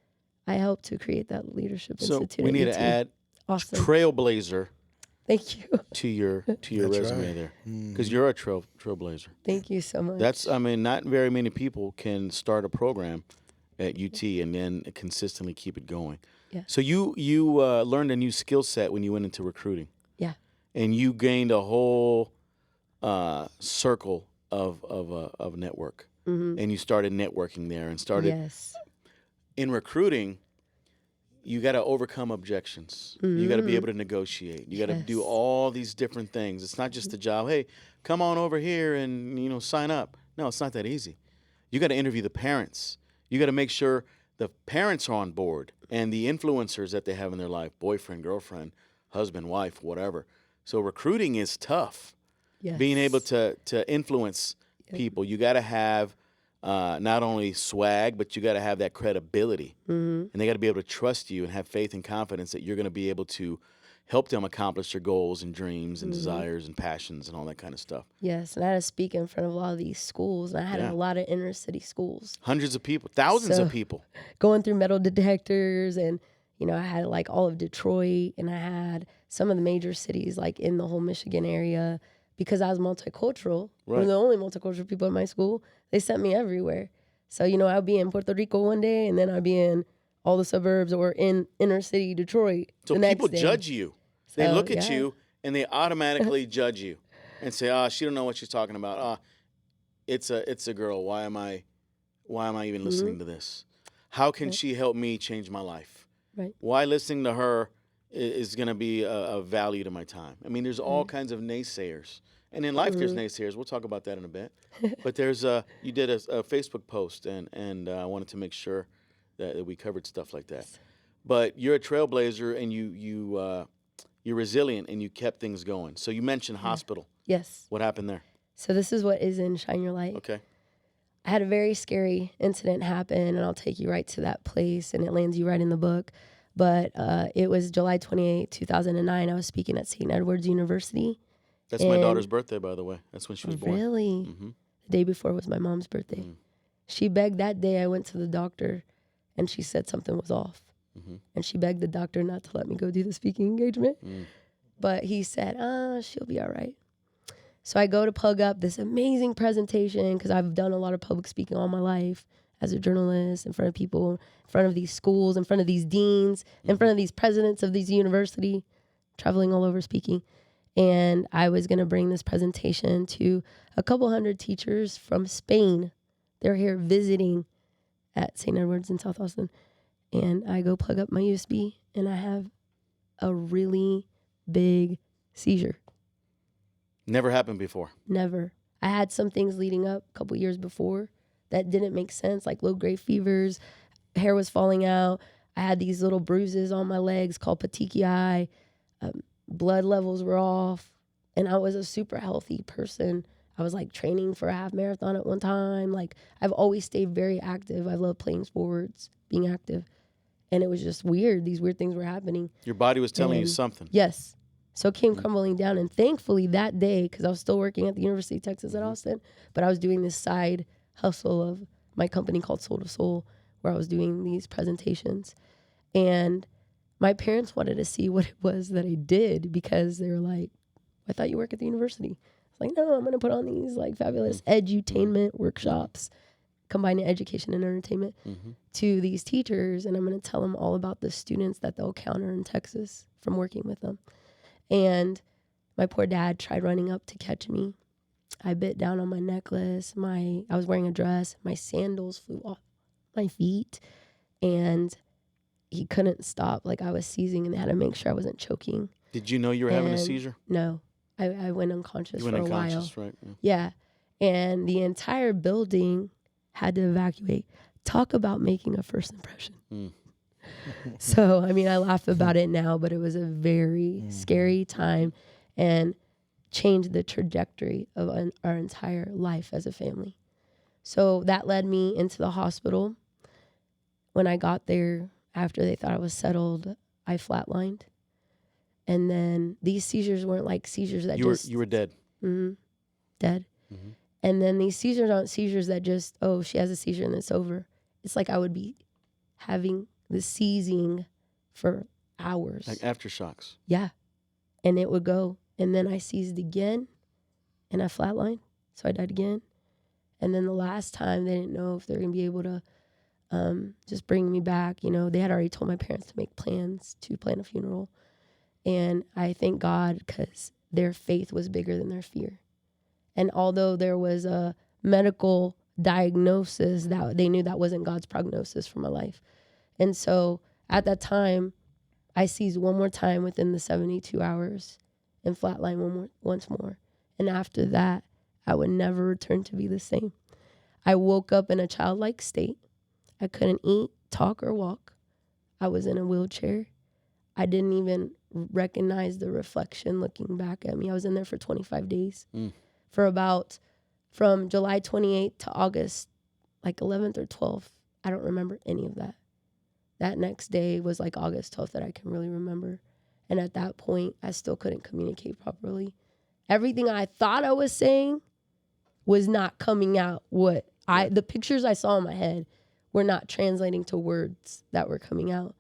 I helped to create that leadership institute. So we need to add trailblazer. Thank you. To your resume there, because you're a trailblazer. Thank you so much. Not very many people can start a program at UT and then consistently keep it going. Yeah. So you learned a new skill set when you went into recruiting. Yeah. And you gained a whole circle of network. And you started networking there and started. Yes. In recruiting, you got to overcome objections. You got to be able to negotiate. You got to do all these different things. It's not just a job. Hey, come on over here and sign up. No, it's not that easy. You got to interview the parents. You got to make sure the parents are on board and the influencers that they have in their life, boyfriend, girlfriend, husband, wife, whatever. So recruiting is tough. Yes. Being able to influence people, you got to have not only swag, but you got to have that credibility. And they got to be able to trust you and have faith and confidence that you're going to be able to help them accomplish their goals and dreams and desires and passions and all that kind of stuff. Yes, and I had to speak in front of a lot of these schools. And I had a lot of inner city schools. Hundreds of people, thousands of people. Going through metal detectors and, I had like all of Detroit and I had some of the major cities like in the whole Michigan area. Because I was multicultural, one of the only multicultural people at my school, they sent me everywhere. So, I'll be in Puerto Rico one day, and then I'll be in all the suburbs or in inner city Detroit the next day. So people judge you. They look at you, and they automatically judge you and say, she don't know what she's talking about. It's a girl. Why am I even listening to this? How can she help me change my life? Right. Why listening to her is going to be a value to my time? I mean, there's all kinds of naysayers. And in life, there's naysayers. We'll talk about that in a bit. But there's you did a Facebook post, and I wanted to make sure that we covered stuff like that. But you're a trailblazer, and you're resilient, and you kept things going. So you mentioned hospital. Yes. What happened there? So this is what is in Shine Your Light. Okay. I had a very scary incident happen, and I'll take you right to that place, and it lands you right in the book. But it was July 28, 2009. I was speaking at St. Edward's University. That's my daughter's birthday, by the way. That's when she was born. Really? The day before was my mom's birthday. She begged that day. I went to the doctor, and she said something was off. And she begged the doctor not to let me go do the speaking engagement. But he said, she'll be all right. So I go to plug up this amazing presentation because I've done a lot of public speaking all my life as a journalist, in front of people, in front of these schools, in front of these deans, in front of these presidents of these university, traveling all over speaking. And I was going to bring this presentation to a couple hundred teachers from Spain. They're here visiting at St. Edward's in South Austin. And I go plug up my USB, and I have a really big seizure. Never happened before. Never. I had some things leading up a couple years before that didn't make sense, like low-grade fevers, hair was falling out. I had these little bruises on my legs called petechiae. Blood levels were off. And I was a super healthy person. I was like training for a half marathon at one time. Like I've always stayed very active. I love playing sports, being active. And it was just weird. These weird things were happening. Your body was telling you something. Yes. So it came crumbling down. And thankfully that day, because I was still working at the University of Texas at Austin, but I was doing this side hustle of my company called Soul to Soul, where I was doing these presentations. And my parents wanted to see what it was that I did, because they were like, I thought you work at the university. I was like, no, I'm going to put on these like fabulous edutainment workshops, combining education and entertainment to these teachers. And I'm going to tell them all about the students that they'll encounter in Texas from working with them. And my poor dad tried running up to catch me. I bit down on my necklace. I was wearing a dress. My sandals flew off my feet. And he couldn't stop. Like I was seizing, and they had to make sure I wasn't choking. Did you know you were having a seizure? No. I went unconscious for a while. You went unconscious, right? Yeah. And the entire building had to evacuate. Talk about making a first impression. So, I mean, I laugh about it now, but it was a very scary time and changed the trajectory of our entire life as a family. So that led me into the hospital. When I got there, after they thought I was settled, I flatlined. And then these seizures weren't like seizures that you were dead. Dead. And then these seizures aren't seizures that just, oh, she has a seizure and it's over. It's like I would be having the seizing for hours. Like aftershocks. Yeah. And it would go. And then I seized again and I flatlined. So I died again. And then the last time, they didn't know if they're going to be able to just bring me back. You know, they had already told my parents to make plans to plan a funeral. And I thank God, because their faith was bigger than their fear. And although there was a medical diagnosis, that they knew that wasn't God's prognosis for my life. And so at that time, I seized one more time within the 72 hours and flatlined once more. And after that, I would never return to be the same. I woke up in a childlike state. I couldn't eat, talk, or walk. I was in a wheelchair. I didn't even recognize the reflection looking back at me. I was in there for 25 days. For from July 28th to August, like 11th or 12th. I don't remember any of that. That next day was like August 12th that I can really remember. And at that point, I still couldn't communicate properly. Everything I thought I was saying was not coming out. The pictures I saw in my head were not translating to words that were coming out.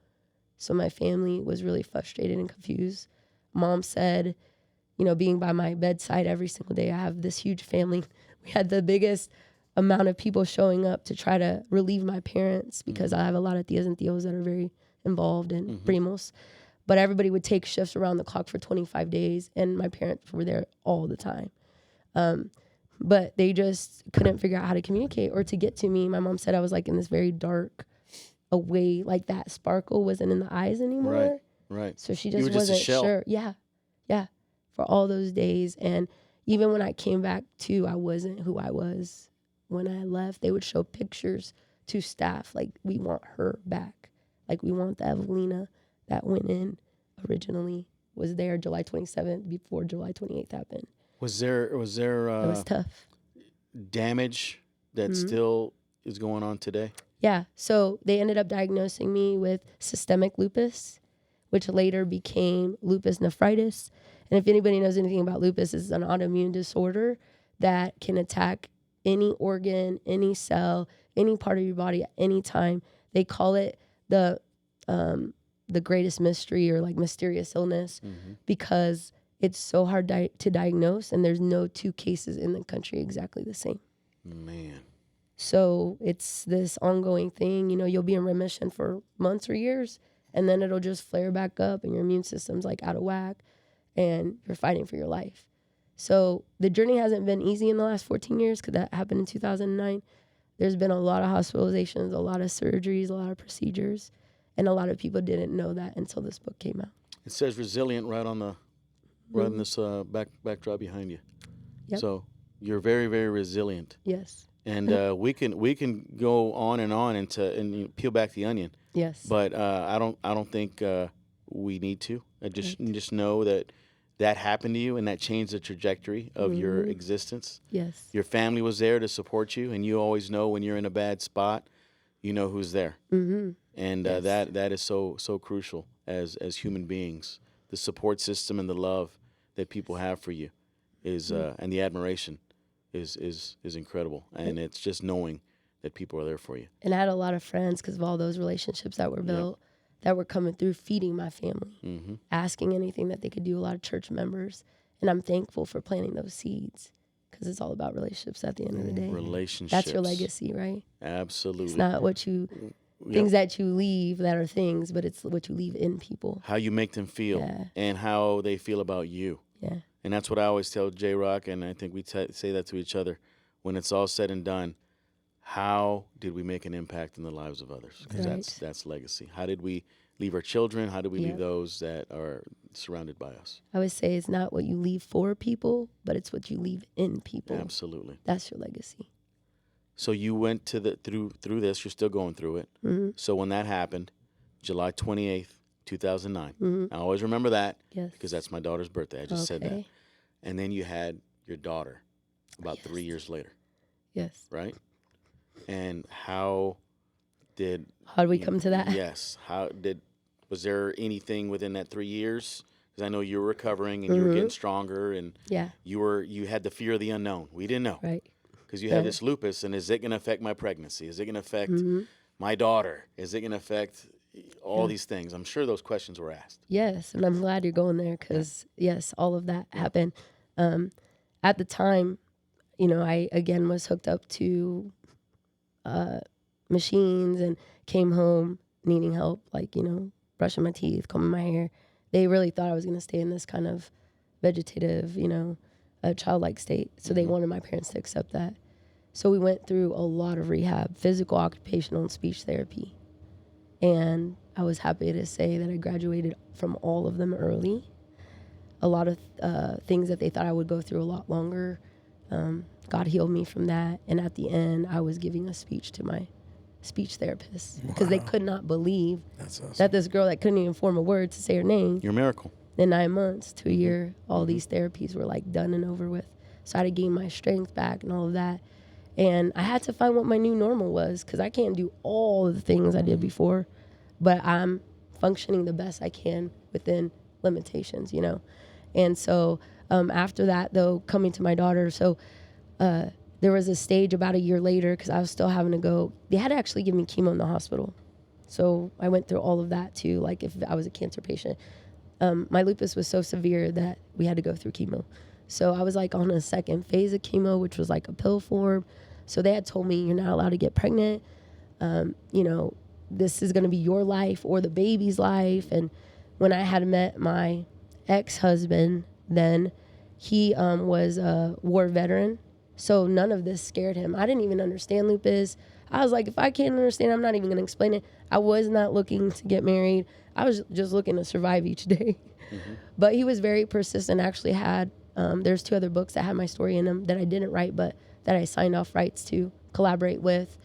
So my family was really frustrated and confused. Mom said, being by my bedside every single day, I have this huge family. We had the biggest amount of people showing up to try to relieve my parents, because I have a lot of tias and tios that are very involved in primos. But everybody would take shifts around the clock for 25 days, and my parents were there all the time. But they just couldn't figure out how to communicate or to get to me. My mom said I was like in this very dark away, like that sparkle wasn't in the eyes anymore. Right. So she just wasn't sure. Yeah. For all those days. And even when I came back to, I wasn't who I was when I left. They would show pictures to staff like, we want her back. Like, we want the Evelina that went in originally, was there July 27th before July 28th happened. Was there it was tough. Damage that still is going on today? Yeah. So they ended up diagnosing me with systemic lupus, which later became lupus nephritis. And if anybody knows anything about lupus, it's an autoimmune disorder that can attack any organ, any cell, any part of your body at any time. They call it the greatest mystery, or like mysterious illness, because it's so hard to diagnose, and there's no two cases in the country exactly the same. Man. So it's this ongoing thing. You'll be in remission for months or years, and then it'll just flare back up, and your immune system's like out of whack, and you're fighting for your life. So the journey hasn't been easy in the last 14 years, because that happened in 2009. There's been a lot of hospitalizations, a lot of surgeries, a lot of procedures, and a lot of people didn't know that until this book came out. It says resilient right on the right in this backdrop behind you. Yep. So you're very, very resilient. Yes. And we can go on and you know, peel back the onion. Yes. But I don't think we need to. I just Right. just know that happened to you and that changed the trajectory of your existence. Yes. Your family was there to support you, and you always know when you're in a bad spot, you know who's there. Mm-hmm. And Yes. that is so crucial as human beings. The support system and the love that people have for you is and the admiration is incredible. And it's just knowing that people are there for you. And I had a lot of friends because of all those relationships that were built that were coming through, feeding my family, asking anything that they could do, a lot of church members. And I'm thankful for planting those seeds because it's all about relationships at the end of the day. Relationships. That's your legacy, right? Absolutely. It's not what you, things that you leave that are things, but it's what you leave in people. How you make them feel and how they feel about you. Yeah. And that's what I always tell J-Rock, and I think we say that to each other. When it's all said and done, how did we make an impact in the lives of others? Because that's legacy. How did we leave our children? How did we leave those that are surrounded by us? I would say it's not what you leave for people, but it's what you leave in people. Absolutely. That's your legacy. So you went to through this. You're still going through it. Mm-hmm. So when that happened, July 28th, 2009. Mm-hmm. I always remember that Yes. because that's my daughter's birthday. I just said that. And then you had your daughter about 3 years later, Yes. right? And how did we come to that? Yes. Was there anything within that 3 years? Because I know you were recovering and you were getting stronger, and you had the fear of the unknown. We didn't know, Right. because you had this lupus, and is it going to affect my pregnancy? Is it going to affect my daughter? Is it going to affect all these things? I'm sure those questions were asked. Yes, and I'm glad you're going there because, yes, all of that happened. At the time, you know, I, again, was hooked up to machines and came home needing help, like, you know, brushing my teeth, combing my hair. They really thought I was going to stay in this kind of vegetative, you know, childlike state. So they wanted my parents to accept that. So we went through a lot of rehab, physical, occupational, and speech therapy. And I was happy to say that I graduated from all of them early. A lot of things that they thought I would go through a lot longer, God healed me from that. And at the end, I was giving a speech to my speech therapist because they could not believe that this girl that couldn't even form a word to say her name. Your miracle. In 9 months to a year, all these therapies were like done and over with. So I had to gain my strength back and all of that. And I had to find what my new normal was because I can't do all the things I did before, but I'm functioning the best I can within limitations, you know? And so after that, though, coming to my daughter, so there was a stage about a year later because I was still having to go. They had to actually give me chemo in the hospital. So I went through all of that too, like if I was a cancer patient. My lupus was so severe that we had to go through chemo. So I was like on a second phase of chemo, which was like a pill form. So they had told me, you're not allowed to get pregnant. You know, this is going to be your life or the baby's life. And when I had met my ex-husband, then he was a war veteran. So none of this scared him. I didn't even understand lupus. I was like, if I can't understand, I'm not even going to explain it. I was not looking to get married. I was just looking to survive each day. But he was very persistent. Actually had, there's 2 other books that had my story in them that I didn't write, but that I signed off rights to collaborate with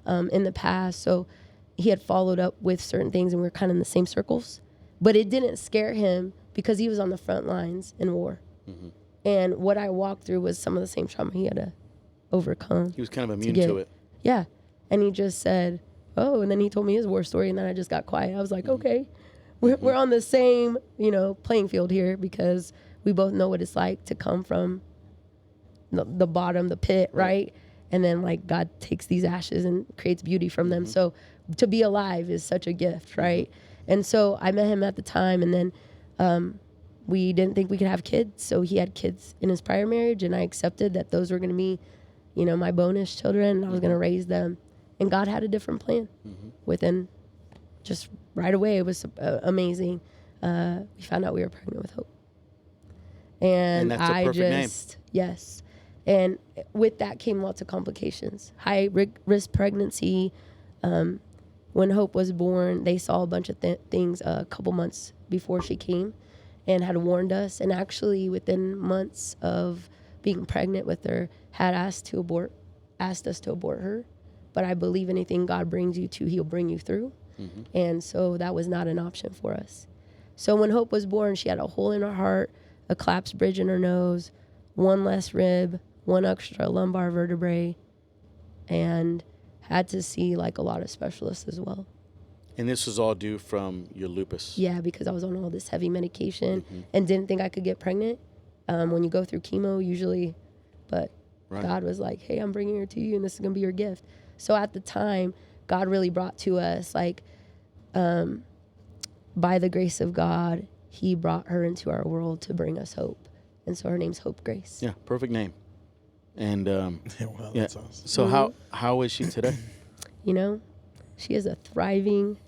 in the past. So he had followed up with certain things and we were kind of in the same circles. But it didn't scare him because he was on the front lines in war. And what I walked through was some of the same trauma he had to overcome. He was kind of immune to it. Yeah. And he just said, oh, and then he told me his war story, and then I just got quiet. I was like, okay, we're on the same, you know, playing field here because we both know what it's like to come from the bottom, the pit, right? And then, like, God takes these ashes and creates beauty from them. So to be alive is such a gift, right? And so I met him at the time, and then we didn't think we could have kids. So he had kids in his prior marriage, and I accepted that those were going to be, you know, my bonus children, and I was going to raise them. And God had a different plan within just right away. It was amazing. We found out we were pregnant with Hope. And that's a perfect name. Yes. And with that came lots of complications. High risk pregnancy. When Hope was born, they saw a bunch of things a couple months before she came. and had warned us, and actually within months of being pregnant with her, had asked us to abort her. But I believe anything God brings you to, he'll bring you through. And so that was not an option for us. So when Hope was born, she had a hole in her heart, a collapsed bridge in her nose, one less rib, one extra lumbar vertebrae, and had to see like a lot of specialists as well. And this was all due from your lupus. Yeah, because I was on all this heavy medication and didn't think I could get pregnant. When you go through chemo, usually, but God was like, hey, I'm bringing her to you, and this is going to be your gift. So at the time, God really brought to us, like, by the grace of God, he brought her into our world to bring us hope. And so her name's Hope Grace. Yeah, perfect name. And Wow, that's awesome. so how is she today? You know, she is a thriving,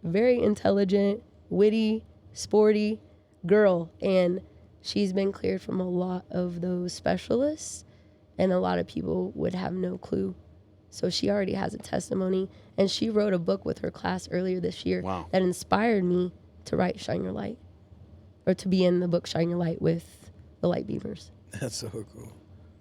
very intelligent, witty, sporty girl. And she's been cleared from a lot of those specialists, and a lot of people would have no clue. So she already has a testimony, and she wrote a book with her class earlier this year that inspired me to write Shine Your Light, or to be in the book Shine Your Light with the Light Beamers. That's so cool.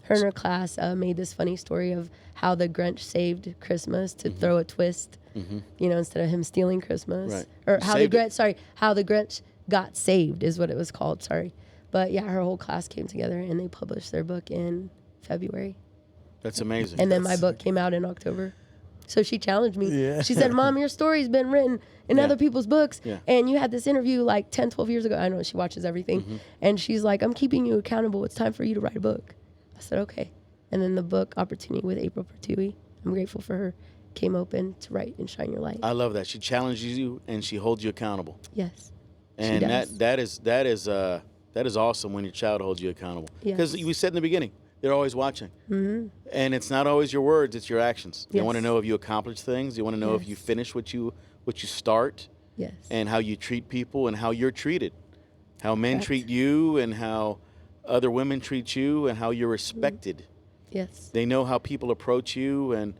Her and her class made this funny story of how the Grinch saved Christmas to throw a twist, you know, instead of him stealing Christmas. Right. Or how the Grinch got saved is what it was called, sorry. But yeah, her whole class came together and they published their book in February. That's amazing. And then my book came out in October. So she challenged me. Yeah. She said, Mom, your story's been written in other people's books. Yeah. And you had this interview like 10, 12 years ago. I know she watches everything. And she's like, I'm keeping you accountable. It's time for you to write a book. I said, okay. And then the book Opportunity with April Pertwee, I'm grateful for her, came open to write and Shine Your Light. I love that. She challenges you and she holds you accountable. Yes. And she does. that is awesome when your child holds you accountable. Because we said in the beginning, they're always watching. And it's not always your words, it's your actions. They want to know if you accomplish things. They want to know if you finish what you start. Yes. And how you treat people and how you're treated. How men treat you and how other women treat you and how you're respected. Yes. They know how people approach you and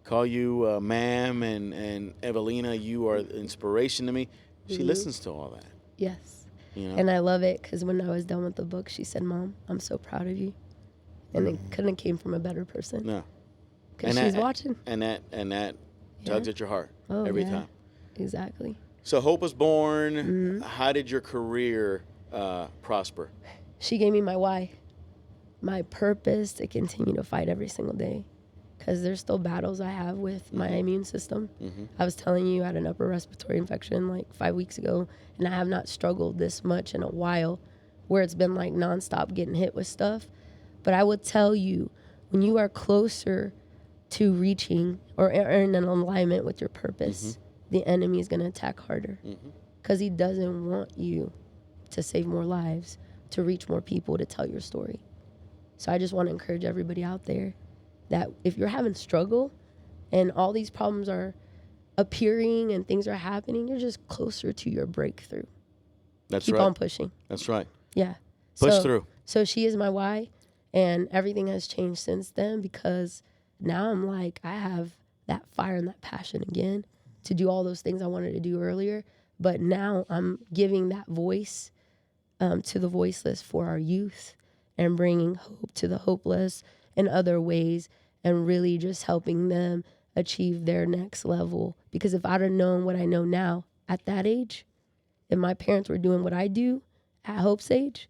call you ma'am and Evelina, you are inspiration to me. She listens to all that. Yes. You know? And I love it because when I was done with the book, she said, Mom, I'm so proud of you. And it couldn't have came from a better person. No. Because she's watching. And that tugs at your heart every time. Exactly. So Hope was born. How did your career prosper? She gave me my why, my purpose to continue to fight every single day. Because there's still battles I have with my immune system. I was telling you I had an upper respiratory infection like 5 weeks ago, and I have not struggled this much in a while, where it's been like nonstop getting hit with stuff. But I would tell you, when you are closer to reaching or in an alignment with your purpose, the enemy is going to attack harder. Because he doesn't want you to save more lives, to reach more people, to tell your story. So I just want to encourage everybody out there that if you're having struggle and all these problems are appearing and things are happening, you're just closer to your breakthrough. That's Keep right. on pushing. That's right. Yeah. Push through. So she is my why, and everything has changed since then because now I'm like, I have that fire and that passion again to do all those things I wanted to do earlier. But now I'm giving that voice to the voiceless for our youth and bringing hope to the hopeless in other ways and really just helping them achieve their next level. Because if I'd have known what I know now at that age, if my parents were doing what I do at Hope's age,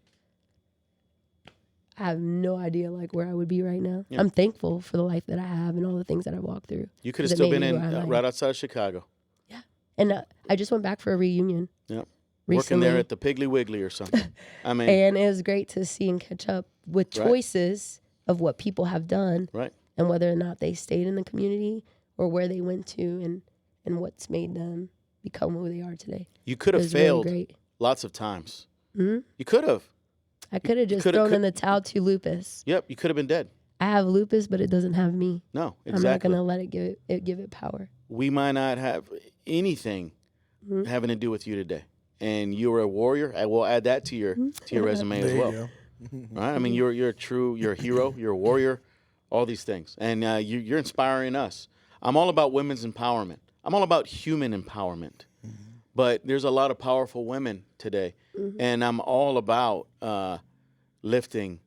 I have no idea like where I would be right now. Yeah. I'm thankful for the life that I have and all the things that I've walked through. You could have 'Cause it still made been me who I am. right outside of Chicago. Yeah. And I just went back for a reunion. Yep. Recently. Working there at the Piggly Wiggly or something. I mean, And it was great to see and catch up with Right. choices of what people have done right. and whether or not they stayed in the community or where they went to and what's made them become who they are today. You could It have was really failed great. lots of times. You could have. I could have just coulda- thrown could- in the towel to lupus. Yep. You could have been dead. I have lupus, but it doesn't have me. No, exactly. I'm not going to let it give it power. We might not have anything having to do with you today. And you're a warrior. I will add that to your resume There as you well. go. Right? I mean, you're a hero, you're a warrior, all these things, and you're inspiring us. I'm all about women's empowerment. I'm all about human empowerment. But there's a lot of powerful women today And I'm all about lifting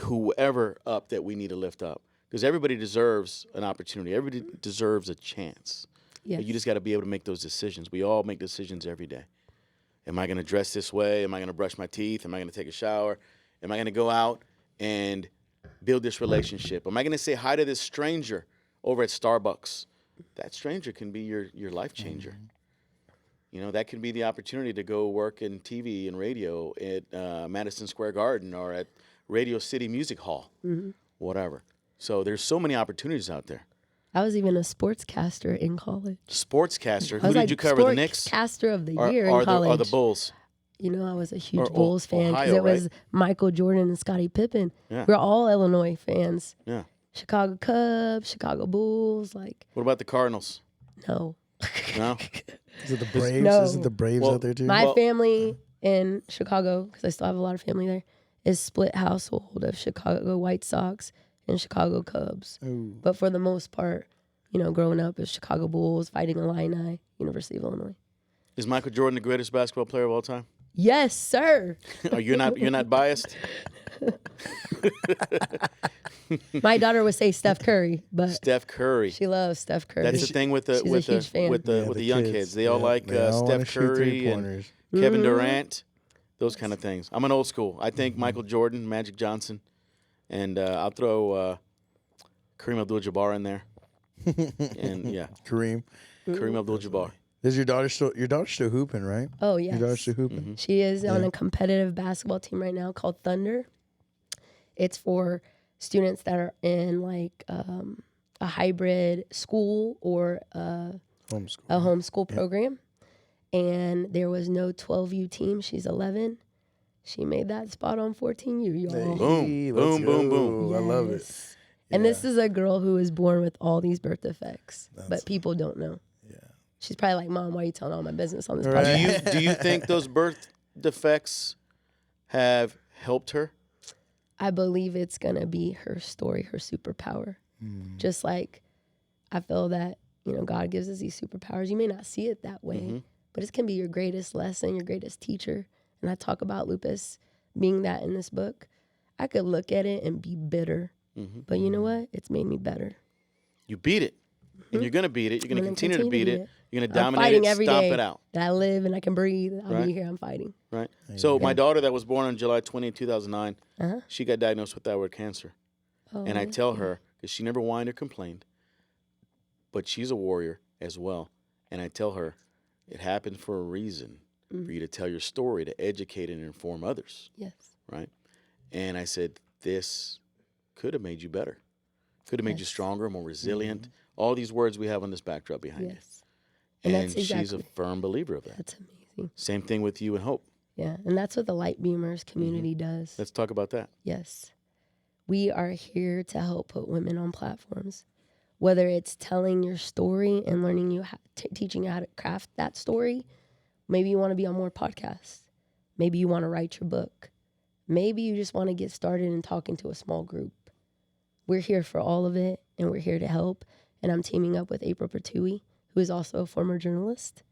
whoever up that we need to lift up, because everybody deserves an opportunity. Everybody deserves a chance. Yes. You just got to be able to make those decisions. We all make decisions every day. Am I going to dress this way? Am I going to brush my teeth? Am I going to take a shower? Am I going to go out and build this relationship? Am I going to say hi to this stranger over at Starbucks? That stranger can be your life changer. You know, that can be the opportunity to go work in TV and radio at Madison Square Garden or at Radio City Music Hall, whatever. So there's so many opportunities out there. I was even a sportscaster in college. Sportscaster? I Who was did you cover? The Knicks? Sportscaster of the Or, year or in college. Or the Bulls? You know, I was a huge Or Bulls fan because Ohio, it was right? Michael Jordan and Scottie Pippen. Yeah. We're all Illinois fans. Yeah. Chicago Cubs, Chicago Bulls, like, What about the Cardinals? no. No? Is it the Braves? No. Isn't the Braves Well, out there too? My Well- family in Chicago, because I still have a lot of family there, is split household of Chicago White Sox and Chicago Cubs. Ooh. But for the most part, you know, growing up is Chicago Bulls, Fighting Illini, University of Illinois. Is Michael Jordan the greatest basketball player of all time? Yes, sir. Are you're not biased? My daughter would say Steph Curry, but Steph Curry. she loves Steph Curry. That's the thing with the She's a with the huge fan. with the Yeah, with the the young kids. kids. They all Yeah, like they all wanna Steph shoot Curry and three-pointers. Kevin Durant, those kind of things. I'm an old school. I think Mm-hmm. Michael Jordan, Magic Johnson, and I'll throw Kareem Abdul-Jabbar in there. And yeah, Kareem. Kareem Abdul-Jabbar. Is your daughter still hooping, right? Oh, Your daughter's yes. still hooping. She is on a competitive basketball team right now called Thunder. It's for students that are in like a hybrid school or a Homeschool. homeschool program. And there was no 12U team. She's 11. She made that spot on 14U, y'all. Boom. Hey, Boom, let's boom, go. boom. I love it. Yes. And this is a girl who was born with all these birth defects, but people don't know. Yeah. She's probably like, Mom, why are you telling all my business on this Right. podcast? Do you think those birth defects have helped her? I believe it's going to be her story, her superpower. Just like I feel that, you know, God gives us these superpowers. You may not see it that way, but it can be your greatest lesson, your greatest teacher. And I talk about lupus being that in this book. I could look at it and be bitter, but you know what? It's made me better. You beat it, and you're going to beat it. You're going to I'm gonna continue to continue beat to it. beat it. You're going to I'm dominate fighting it, every stomp day it out. that I live and I can breathe. I'll Right. be here. I'm fighting. Right. So my daughter that was born on July 20, 2009, she got diagnosed with thyroid cancer. Oh, And I tell her, because she never whined or complained, but she's a warrior as well. And I tell her, it happened for a reason, for you to tell your story, to educate and inform others, yes. right? And I said, this could have made you better, could have made you Yes. stronger, more resilient. All these words we have on this backdrop behind you. Yes. And And that's she's a exactly- firm believer of that. That's amazing. Same thing with you and Hope. Yeah. And that's what the Light Beamers community does. Let's talk about that. Yes. We are here to help put women on platforms, whether it's telling your story and learning you, teaching you how to craft that story. Maybe you want to be on more podcasts. Maybe you want to write your book. Maybe you just want to get started in talking to a small group. We're here for all of it, and we're here to help. And I'm teaming up with April Pertui, who is also a former journalist.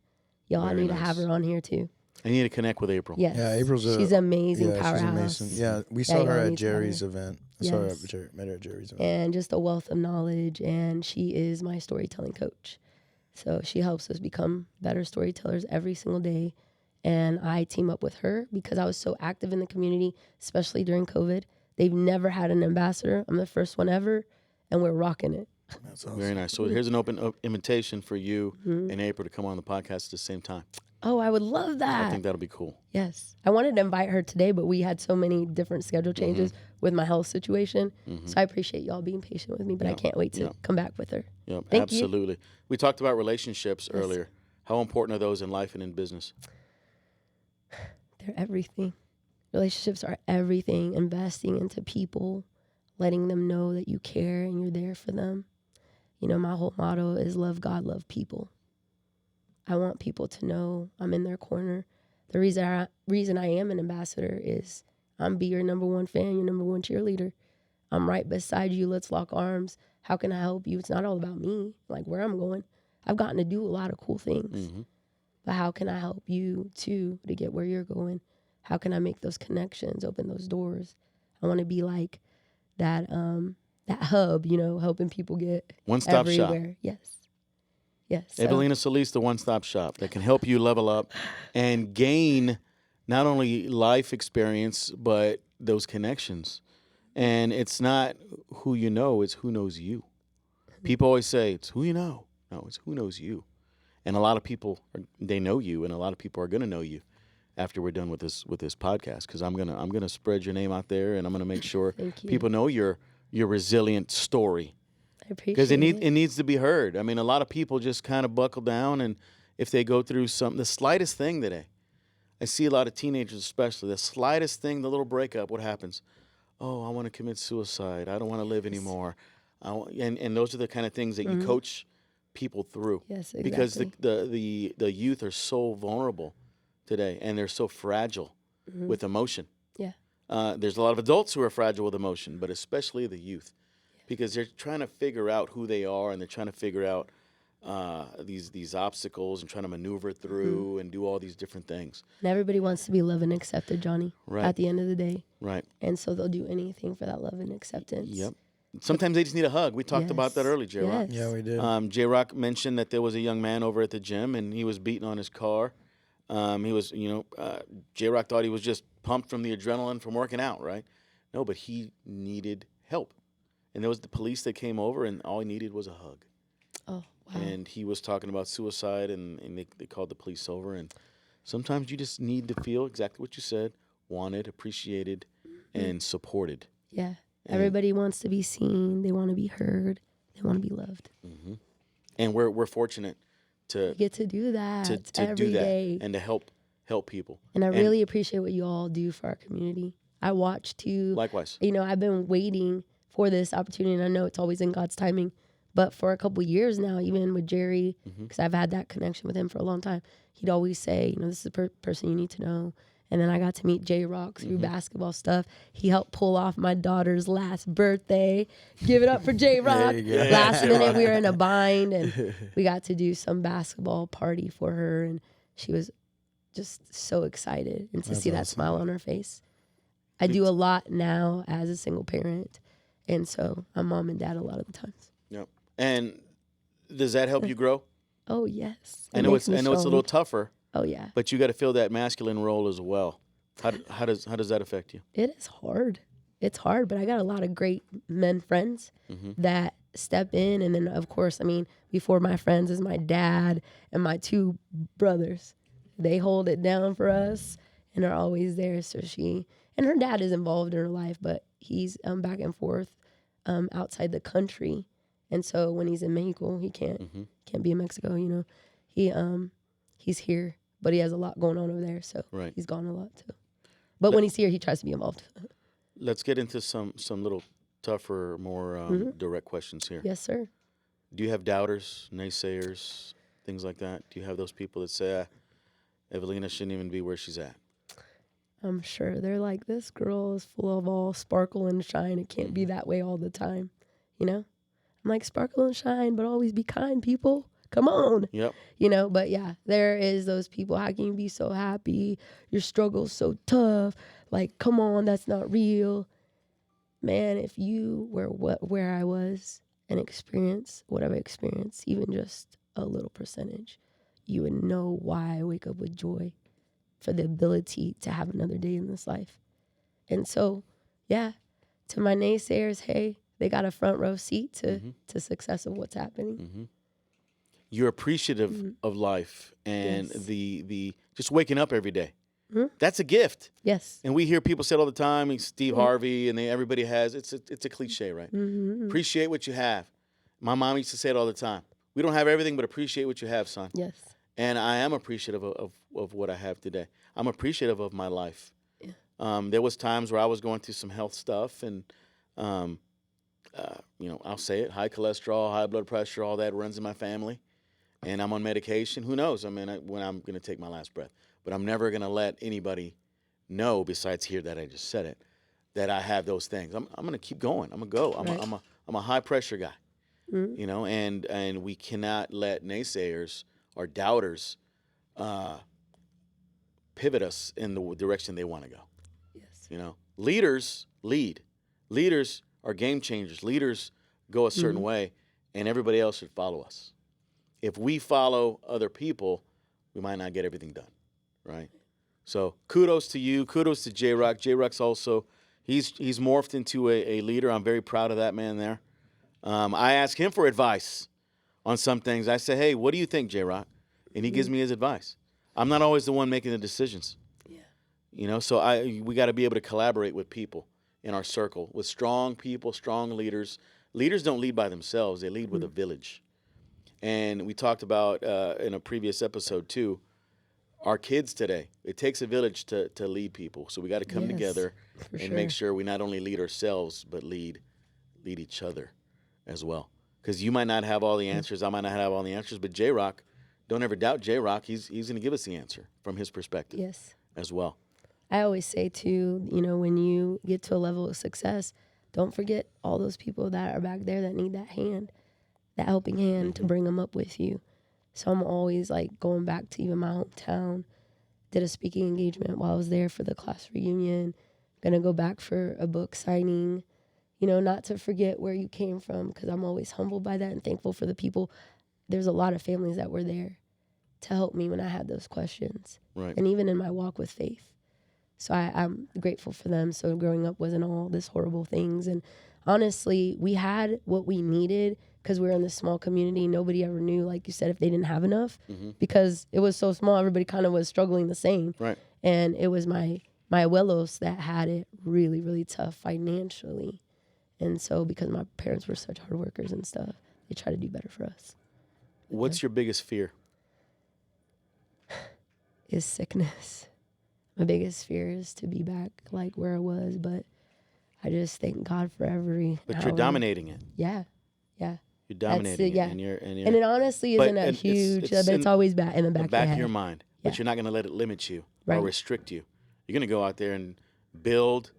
Y'all, I Very need to have nice. her on here too. I need to connect with April. Yes. Yeah, April's she's amazing yeah, powerhouse. She's amazing. Yeah, we saw her y'all at need to have Jerry's her. event. I saw her Yes. met her at Jerry's event. And just a wealth of knowledge, and she is my storytelling coach. So she helps us become better storytellers every single day. And I team up with her because I was so active in the community, especially during COVID. They've never had an ambassador. I'm the first one ever, and we're rocking it. That's awesome. Very nice. So here's an open invitation for you and April to come on the podcast at the same time. Oh, I would love I that. think that'll be cool. Yes. I wanted to invite her today, but we had so many different schedule changes with my health situation. So I appreciate y'all being patient with me, but I can't wait to come back with her. Yep, Thank you. absolutely. We talked about relationships earlier. How important are those in life and in business? They're everything. Relationships are everything. Investing into people, letting them know that you care and you're there for them. You know, my whole motto is love God, love people. I want people to know I'm in their corner. The reason I am an ambassador is I'm be your number one fan, your number one cheerleader. I'm right beside you. Let's lock arms. How can I help you? It's not all about me, like where I'm going. I've gotten to do a lot of cool things. but how can I help you too to get where you're going? How can I make those connections, open those doors? I want to be like that that hub, helping people get One-stop shop. everywhere. Yes. So, Evelina Solis, the one-stop shop that can help you level up and gain not only life experience, but those connections. And it's not who you know, it's who knows you. People always say it's who you know. No, it's who knows you. And a lot of people, they know you, and a lot of people are going to know you after we're done with this podcast, because I'm gonna spread your name out there, and I'm gonna make sure Thank you. people know your resilient story, I appreciate because it. it needs to be heard. I mean, a lot of people just kind of buckle down, and if they go through the slightest thing today, I see a lot of teenagers especially, the slightest thing, the little breakup, what happens? Oh, I want to commit suicide. I don't want to live anymore. And those are the kind of things that you coach people through. Yes, exactly. Because the youth are so vulnerable today, and they're so fragile with emotion. Yeah. There's a lot of adults who are fragile with emotion, but especially the youth, because they're trying to figure out who they are, and they're trying to figure out these obstacles and trying to maneuver through and do all these different things. And everybody wants to be loved and accepted, Johnny, Right. at the end of the day. Right. And so they'll do anything for that love and acceptance. Yep. Sometimes they just need a hug. We talked about that Yes. earlier, J-Rock. Yes. Yeah, we did. J-Rock mentioned that there was a young man over at the gym, and he was beating on his car. He was, J-Rock thought he was just pumped from the adrenaline from working out, right? No, but he needed help. And there was the police that came over, and all he needed was a hug. Oh, wow. And he was talking about suicide, and they called the police over. And sometimes you just need to feel exactly what you said, wanted, appreciated, and supported. Yeah. Everybody wants to be seen. They want to be heard. They want to be loved. Mm-hmm. And we're fortunate to You get to do that to every do that day. and to help people. And I really appreciate what you all do for our community. I watch too. Likewise. I've been waiting for this opportunity, and I know it's always in God's timing. But for a couple years now, even with Jerry, because I've had that connection with him for a long time, he'd always say, this is the person you need to know. And then I got to meet J-Rock through basketball stuff. He helped pull off my daughter's last birthday. Give it up for J-Rock. There you go. Last minute, we were in a bind, and we got to do some basketball party for her, and she was just so excited. And to see that smile on her face. I do a lot now as a single parent, and so I'm mom and dad a lot of the times. Yep. And does that help you grow? Oh, yes. I know it's a little tougher. Oh, yeah. But you got to fill that masculine role as well. How does that affect you? It is hard. It's hard, but I got a lot of great men friends that step in. And then, of course, before my friends is my dad and my two brothers. They hold it down for us and are always there. So and her dad is involved in her life, but he's back and forth outside the country. And so when he's in Mexico, he can't be in Mexico, he's here, but he has a lot going on over there, so he's gone a lot too. But when he's here, he tries to be involved. Let's get into some little tougher, more direct questions here. Yes, sir. Do you have doubters, naysayers, things like that? Do you have those people that say, Evelina shouldn't even be where she's at? I'm sure they're like, this girl is full of all sparkle and shine. It can't be that way all the time, I'm like, sparkle and shine, but always be kind, people. Come on. Yep. But yeah, there is those people. How can you be so happy? Your struggle's so tough. Like, come on, that's not real. Man, if you were where I was and experience whatever experience, even just a little percentage, you would know why I wake up with joy for the ability to have another day in this life. And so, yeah, to my naysayers, hey, they got a front row seat to success of what's happening. You're appreciative of life and Yes. the just waking up every day. That's a gift. Yes. And we hear people say it all the time, Steve Harvey, and everybody has, it's a cliche, right? Appreciate what you have. My mom used to say it all the time. We don't have everything, but appreciate what you have, son. Yes. And I am appreciative of what I have today. I'm appreciative of my life. Yeah. There was times where I was going through some health stuff, and I'll say it, high cholesterol, high blood pressure, all that runs in my family. And I'm on medication. Who knows? When I'm going to take my last breath. But I'm never going to let anybody know, besides here that I just said it, that I have those things. I'm going to keep going. I'm going to go. I'm a high pressure guy. And we cannot let naysayers or doubters pivot us in the direction they want to go. Yes. You know, leaders lead. Leaders are game changers. Leaders go a certain way, and everybody else should follow us. If we follow other people, we might not get everything done, right? So kudos to you. Kudos to J-Rock. J-Rock's also, he's morphed into a leader. I'm very proud of that man there. I ask him for advice on some things. I say, hey, what do you think, J-Rock? And he gives me his advice. I'm not always the one making the decisions. Yeah. You know, so we got to be able to collaborate with people in our circle, with strong people, strong leaders. Leaders don't lead by themselves. They lead with a village. And we talked about in a previous episode, too, our kids today. It takes a village to lead people. So we got to come together and make sure we not only lead ourselves, but lead each other as well. Because you might not have all the answers. I might not have all the answers. But J-Rock, don't ever doubt J-Rock. He's going to give us the answer from his perspective as well. I always say, too, you know, when you get to a level of success, don't forget all those people that are back there that need that hand, that helping hand to bring them up with you. So I'm always, like, going back to even my hometown. Did a speaking engagement while I was there for the class reunion. Going to go back for a book signing. You know, not to forget where you came from, because I'm always humbled by that and thankful for the people. There's a lot of families that were there to help me when I had those questions. Right. And even in my walk with faith. So I'm grateful for them. So growing up wasn't all this horrible things. And honestly, we had what we needed because we were in this small community. Nobody ever knew, like you said, if they didn't have enough, because it was so small. Everybody kind of was struggling the same. Right. And it was my abuelos that had it really, really tough financially. And so because my parents were such hard workers and stuff, they try to do better for us. What's your biggest fear? Is sickness. My biggest fear is to be back like where I was, but I just thank God for every But hour. you're dominating it. Yeah. You're dominating yeah. it. And you're And it honestly isn't a huge, but it's always in the back of your mind. Yeah. But you're not going to let it limit you Right. or restrict you. You're going to go out there and build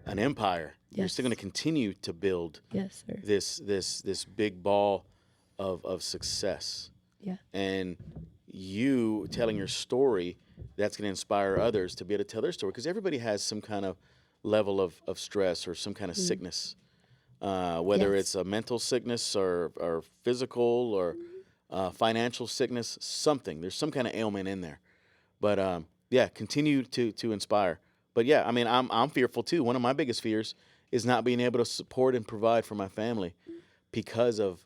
an empire. You're still going to continue to build Yes, sir. this big ball of success. Yeah. And you telling your story, that's going to inspire others to be able to tell their story, because everybody has some kind of level of stress or some kind of sickness, whether it's a mental sickness or physical or financial sickness, something. There's some kind of ailment in there. But, continue to inspire. But, I mean, I'm fearful, too. One of my biggest fears is not being able to support and provide for my family because of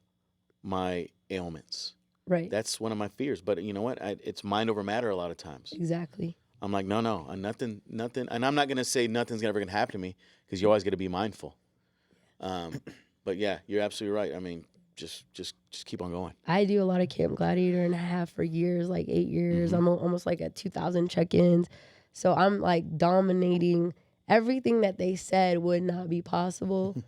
my ailments. Right. That's one of my fears. But you know what? It's mind over matter a lot of times. Exactly. I'm like, no, nothing. And I'm not going to say nothing's ever going to happen to me, because you always got to be mindful. But yeah, you're absolutely right. I mean, just keep on going. I do a lot of Camp Gladiator, and I have for years, like 8 years. I'm almost like at 2,000 check-ins. So I'm like dominating everything that they said would not be possible.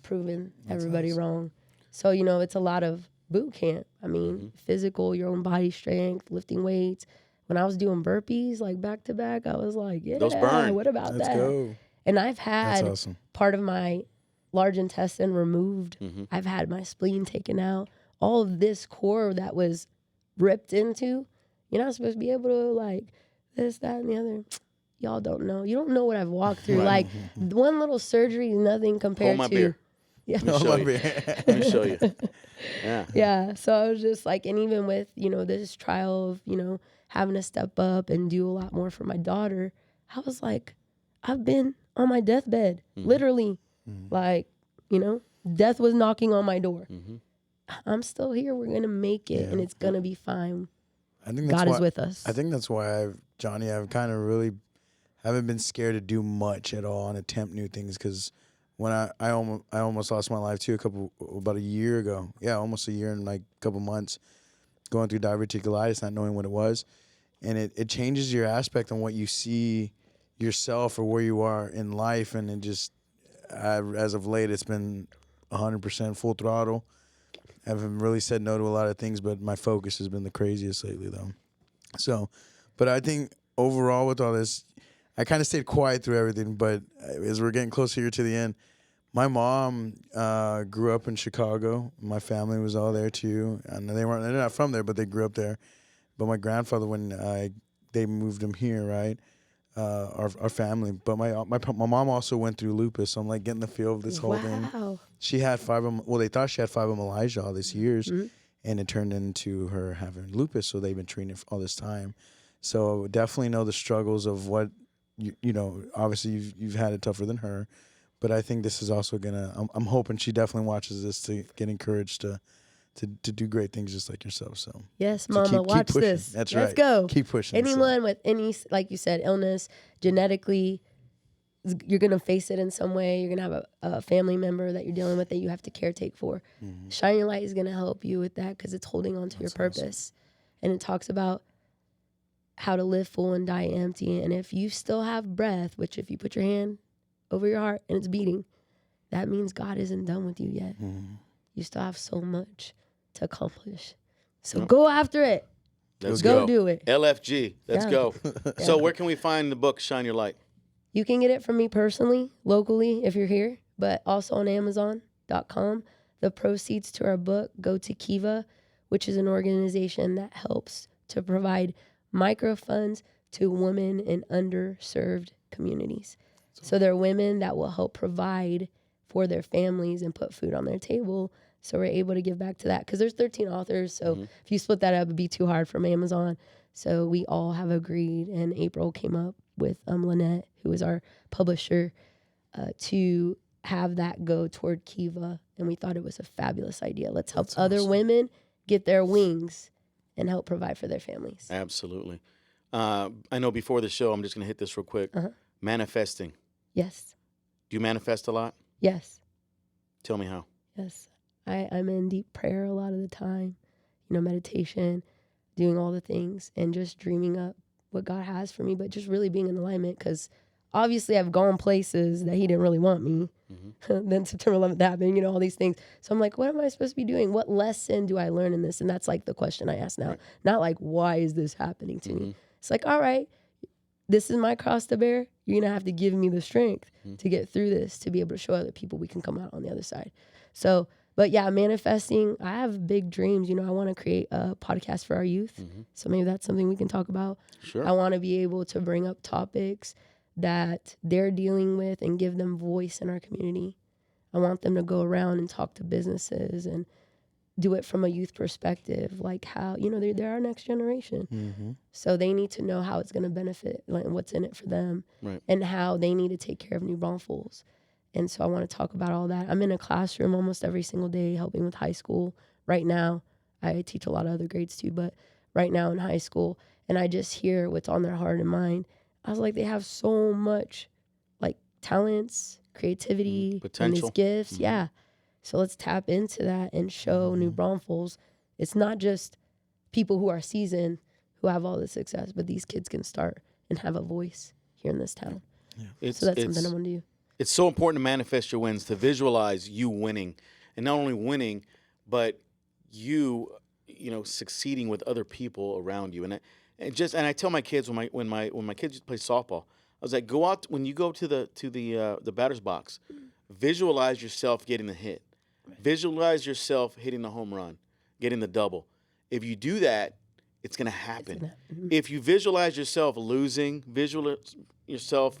Proving everybody wrong. So, you know, it's a lot of boot camp. I mean, physical, your own body strength, lifting weights. When I was doing burpees, like back to back, I was like, yeah, those burn. What about Let's that? go. And I've had That's awesome. part of my large intestine removed. I've had my spleen taken out. All of this core that was ripped into, you're not supposed to be able to, like, this, that, and the other. Y'all don't know. You don't know what I've walked through. Right. Like, one little surgery is nothing compared Hold my to. beer. Yeah. Let me show you. Yeah. Yeah. So I was just like, and even with, you know, this trial of, you know, having to step up and do a lot more for my daughter, I was like, I've been on my deathbed, literally. Like, you know, death was knocking on my door. I'm still here. We're going to make it, and it's going to be fine. I think God is with us. I think that's why I've kind of really haven't been scared to do much at all and attempt new things, because when I almost lost my life too about a year ago. Yeah, almost a year and like a couple months going through diverticulitis, not knowing what it was. And it changes your aspect on what you see yourself or where you are in life. And it just, as of late, it's been 100% full throttle. I haven't really said no to a lot of things, but my focus has been the craziest lately, though. So, but I think overall with all this, I kind of stayed quiet through everything. But as we're getting closer here to the end, my mom grew up in Chicago. My family was all there too, and they're not from there, but they grew up there. But my grandfather, when they moved him here, right? Our family, but my mom also went through lupus, so I'm like getting the feel of this whole thing. Wow. She had they thought she had fibromyalgia all these years, and it turned into her having lupus. So they've been treating it all this time. So definitely know the struggles of what you know. Obviously, you've had it tougher than her, but I think this is also gonna. I'm hoping she definitely watches this to get encouraged to do great things just like yourself. So Yes, so Mama, keep watch pushing. this. That's Let's right. go. Keep pushing. Anyone with any, like you said, illness, genetically, you're going to face it in some way. You're going to have a family member that you're dealing with that you have to caretake for. Shine Your Light is going to help you with that because it's holding on to your purpose. And it talks about how to live full and die empty. And if you still have breath, which if you put your hand over your heart and it's beating, that means God isn't done with you yet. You still have so much to accomplish. So go after it. Let's go do it. LFG. Let's Yeah. go. Yeah. So where can we find the book Shine Your Light? You can get it from me personally, locally, if you're here, but also on Amazon.com. The proceeds to our book go to Kiva, which is an organization that helps to provide microfunds to women in underserved communities. So they're women that will help provide for their families and put food on their table. So we're able to give back to that because there's 13 authors. So if you split that up, it'd be too hard from Amazon. So we all have agreed, and April came up with Lynette, who is our publisher, to have that go toward Kiva. And we thought it was a fabulous idea. Let's help other women get their wings and help provide for their families. Absolutely. I know before the show, I'm just going to hit this real quick. Manifesting. Yes. Do you manifest a lot? Yes. Tell me how. Yes. I'm in deep prayer a lot of the time, meditation, doing all the things and just dreaming up what God has for me, but just really being in alignment because obviously I've gone places that he didn't really want me. Then September 11th happened, all these things. So I'm like, what am I supposed to be doing? What lesson do I learn in this? And that's like the question I ask now. Right. Not like, why is this happening to me? It's like, all right, this is my cross to bear. You're going to have to give me the strength to get through this, to be able to show other people we can come out on the other side. So, but yeah, manifesting, I have big dreams. I want to create a podcast for our youth. So maybe that's something we can talk about. Sure. I want to be able to bring up topics that they're dealing with and give them voice in our community. I want them to go around and talk to businesses and do it from a youth perspective, like how, they're our next generation. So they need to know how it's going to benefit, like what's in it for them, and how they need to take care of new braunfels. And so I want to talk about all that. I'm in a classroom almost every single day helping with high school. Right now, I teach a lot of other grades too, but right now in high school, and I just hear what's on their heart and mind. I was like, they have so much like talents, creativity, potential, and these gifts. Yeah. So let's tap into that and show new braunfels. It's not just people who are seasoned who have all the success, but these kids can start and have a voice here in this town. So that's something I want to do. It's so important to manifest your wins, to visualize you winning, and not only winning, but you succeeding with other people around you. And I tell my kids when my kids play softball, I was like, go out when you go to the batter's box, visualize yourself getting the hit, visualize yourself hitting the home run, getting the double. If you do that, it's gonna happen. If you visualize yourself losing, visualize yourself,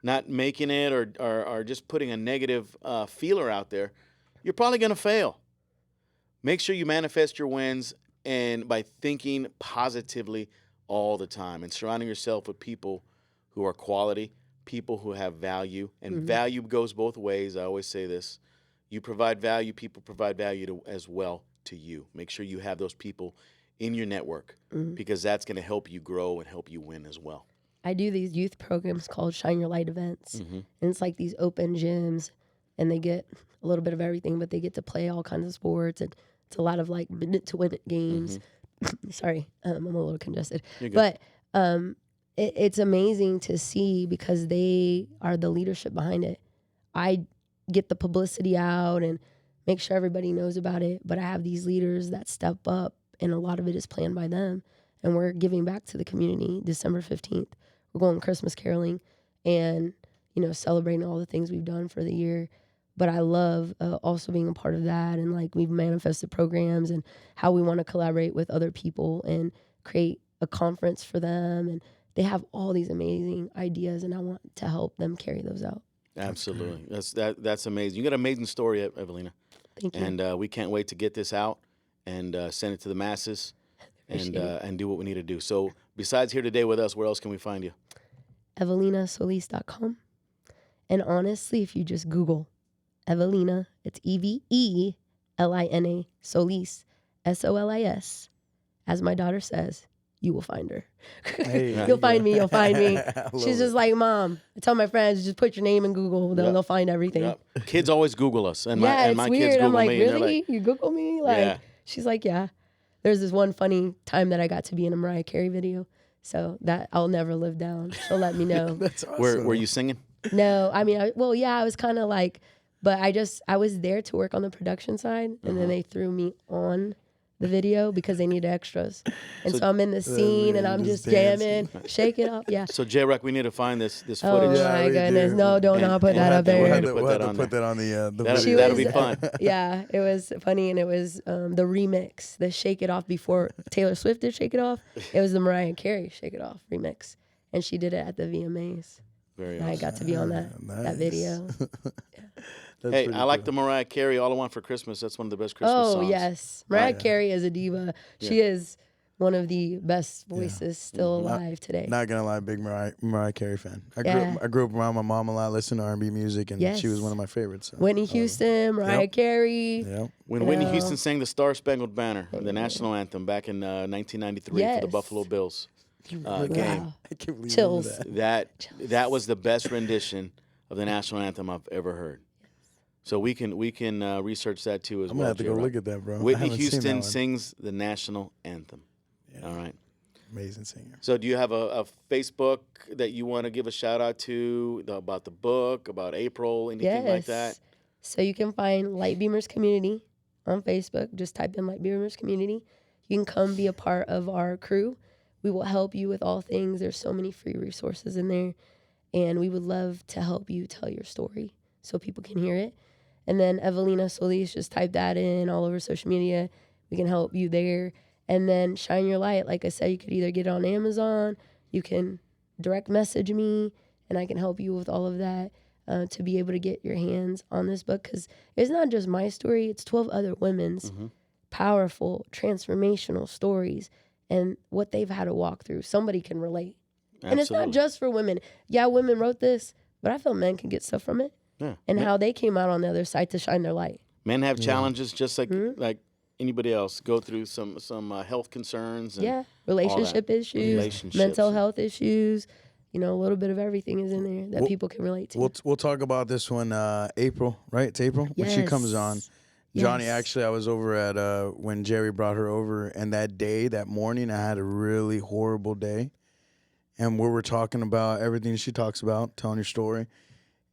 not making it or just putting a negative feeler out there, you're probably going to fail. Make sure you manifest your wins and by thinking positively all the time and surrounding yourself with people who are quality, people who have value. And value goes both ways. I always say this. You provide value, people provide value as well to you. Make sure you have those people in your network because that's going to help you grow and help you win as well. I do these youth programs called Shine Your Light events. And it's like these open gyms, and they get a little bit of everything, but they get to play all kinds of sports. And it's a lot of like minute-to-win games. Sorry, I'm a little congested. But it's amazing to see because they are the leadership behind it. I get the publicity out and make sure everybody knows about it, but I have these leaders that step up, and a lot of it is planned by them. And we're giving back to the community December 15th. We're going Christmas caroling and, celebrating all the things we've done for the year. but I love also being a part of that. And like we've manifested programs and how we want to collaborate with other people and create a conference for them. And they have all these amazing ideas, and I want to help them carry those out. Absolutely. That's amazing. You got an amazing story, Evelina. Thank you. And we can't wait to get this out and send it to the masses and do what we need to do. So besides here today with us, where else can we find you? EvelinaSolis.com. And honestly, if you just Google Evelina, it's Evelina Solis, Solis, as my daughter says, you will find her. Hey, You'll find me. I She's love just like, Mom, I tell my friends, just put your name in Google. They'll find everything. Yep. Kids always Google us, and Yeah, my it's kids weird. Google I'm like, me. And they're really? like, You Google me? Like, Yeah. She's like, yeah. There's this one funny time that I got to be in a Mariah Carey video. So that I'll never live down. She'll let me know. That's awesome. were you singing? No, I mean, I was kind of like, but I was there to work on the production side, and then they threw me on the video because they needed extras. And so I'm in the scene and I'm just jamming, shake it up. Yeah. So J-Rock, we need to find this Oh footage. Yeah, my we goodness. do. No, don't And not put we'll that have up to- we'll there. have to put that on the That'll, video. that'll be fun. Yeah, it was funny, and it was the remix, the Shake It Off before Taylor Swift did Shake It Off. It was the Mariah Carey Shake It Off remix, and she did it at the VMAs. Very And I awesome. got to be on that Nice. video. Hey, I like the Mariah Carey All I Want for Christmas. That's one of the best Christmas Oh songs. yes, Mariah Yeah. Carey is a diva. She is one of the best voices still alive today. Not gonna lie, big Mariah Carey fan. I Yeah. grew up around my mom a lot, listening to R&B music, and she was Yes. one of my favorites. So. Whitney Houston, Mariah Yep. Carey. Yeah. When You Whitney know. Houston sang the Star Spangled Banner, the national anthem, back in 1993 for the Yes. Buffalo Bills game. Wow. I can't believe you Chills. remember that. That was the best rendition of the national anthem I've ever heard. So we can research that too as I'm well. gonna have to go J-Rock. look at that, bro. I Whitney haven't seen that Houston one. sings the national anthem. All right. Amazing singer. So do you have a Facebook that you want to give a shout out to about the book, about April, anything like that? So you can find Light Beamers Community on Facebook. Just type in Light Beamers Community. You can come be a part of our crew. We will help you with all things. There's so many free resources in there. And we would love to help you tell your story so people can hear it. And then Evelina Solis, just type that in all over social media. We can help you there. And then Shine Your Light. Like I said, you could either get it on Amazon, you can direct message me, and I can help you with all of that to be able to get your hands on this book. Because it's not just my story, it's 12 other women's powerful, transformational stories and what they've had to walk through. Somebody can relate. And it's not just for women. Yeah, women wrote this, but I feel men can get stuff from it. Yeah. And how they came out on the other side to shine their light. Men have challenges just like anybody else. Go through some health concerns. And Relationship issues, Relationships. mental health issues. You know, a little bit of everything is in there that people can relate to. We'll talk about this one, April, right? It's April when she comes on. Johnny, Yes. actually, I was over at when Jerry brought her over, and that morning, I had a really horrible day. And we were talking about everything she talks about, telling her story.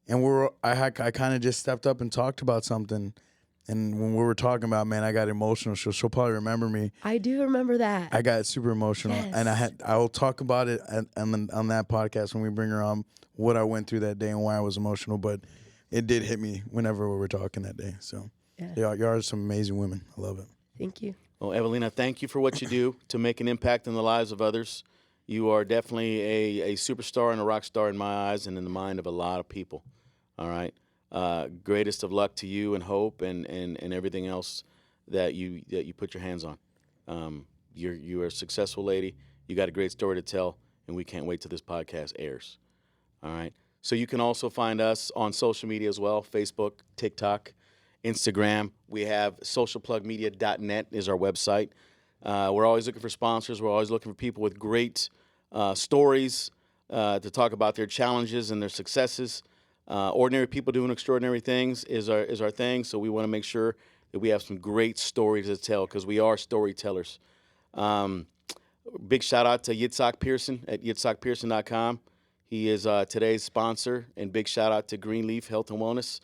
And I kind of just stepped up and talked about something. And when we were talking about, man, I got emotional. She'll probably remember me. I do remember that. I got super emotional, and I will talk about it on that podcast when we bring her on, what I went through that day and why I was emotional. But it did hit me whenever we were talking that day. So you are some amazing women. I love it. Thank you. Well, Evelina, thank you for what you do to make an impact in the lives of others. You are definitely a superstar and a rock star in my eyes and in the mind of a lot of people. All right. Greatest of luck to you and hope and everything else that you put your hands on. You're a successful lady. You got a great story to tell, and we can't wait till this podcast airs. All right. So you can also find us on social media as well: Facebook, TikTok, Instagram. We have socialplugmedia.net is our website. We're always looking for sponsors. We're always looking for people with great stories to talk about their challenges and their successes. Ordinary people doing extraordinary things is our thing. So we want to make sure that we have some great stories to tell because we are storytellers. Big shout out to Yitzhak Pearson at yitzhakpearson.com. He is today's sponsor, and big shout out to Greenleaf Health and Wellness.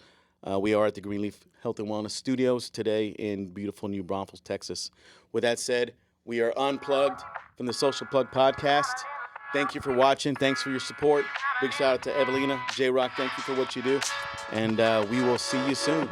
We are at the Greenleaf Health and Wellness Studios today in beautiful New Braunfels, Texas. With that said, we are unplugged from the Social Plug Podcast. Thank you for watching. Thanks for your support. Big shout out to Evelina. J-Rock, thank you for what you do. and we will see you soon.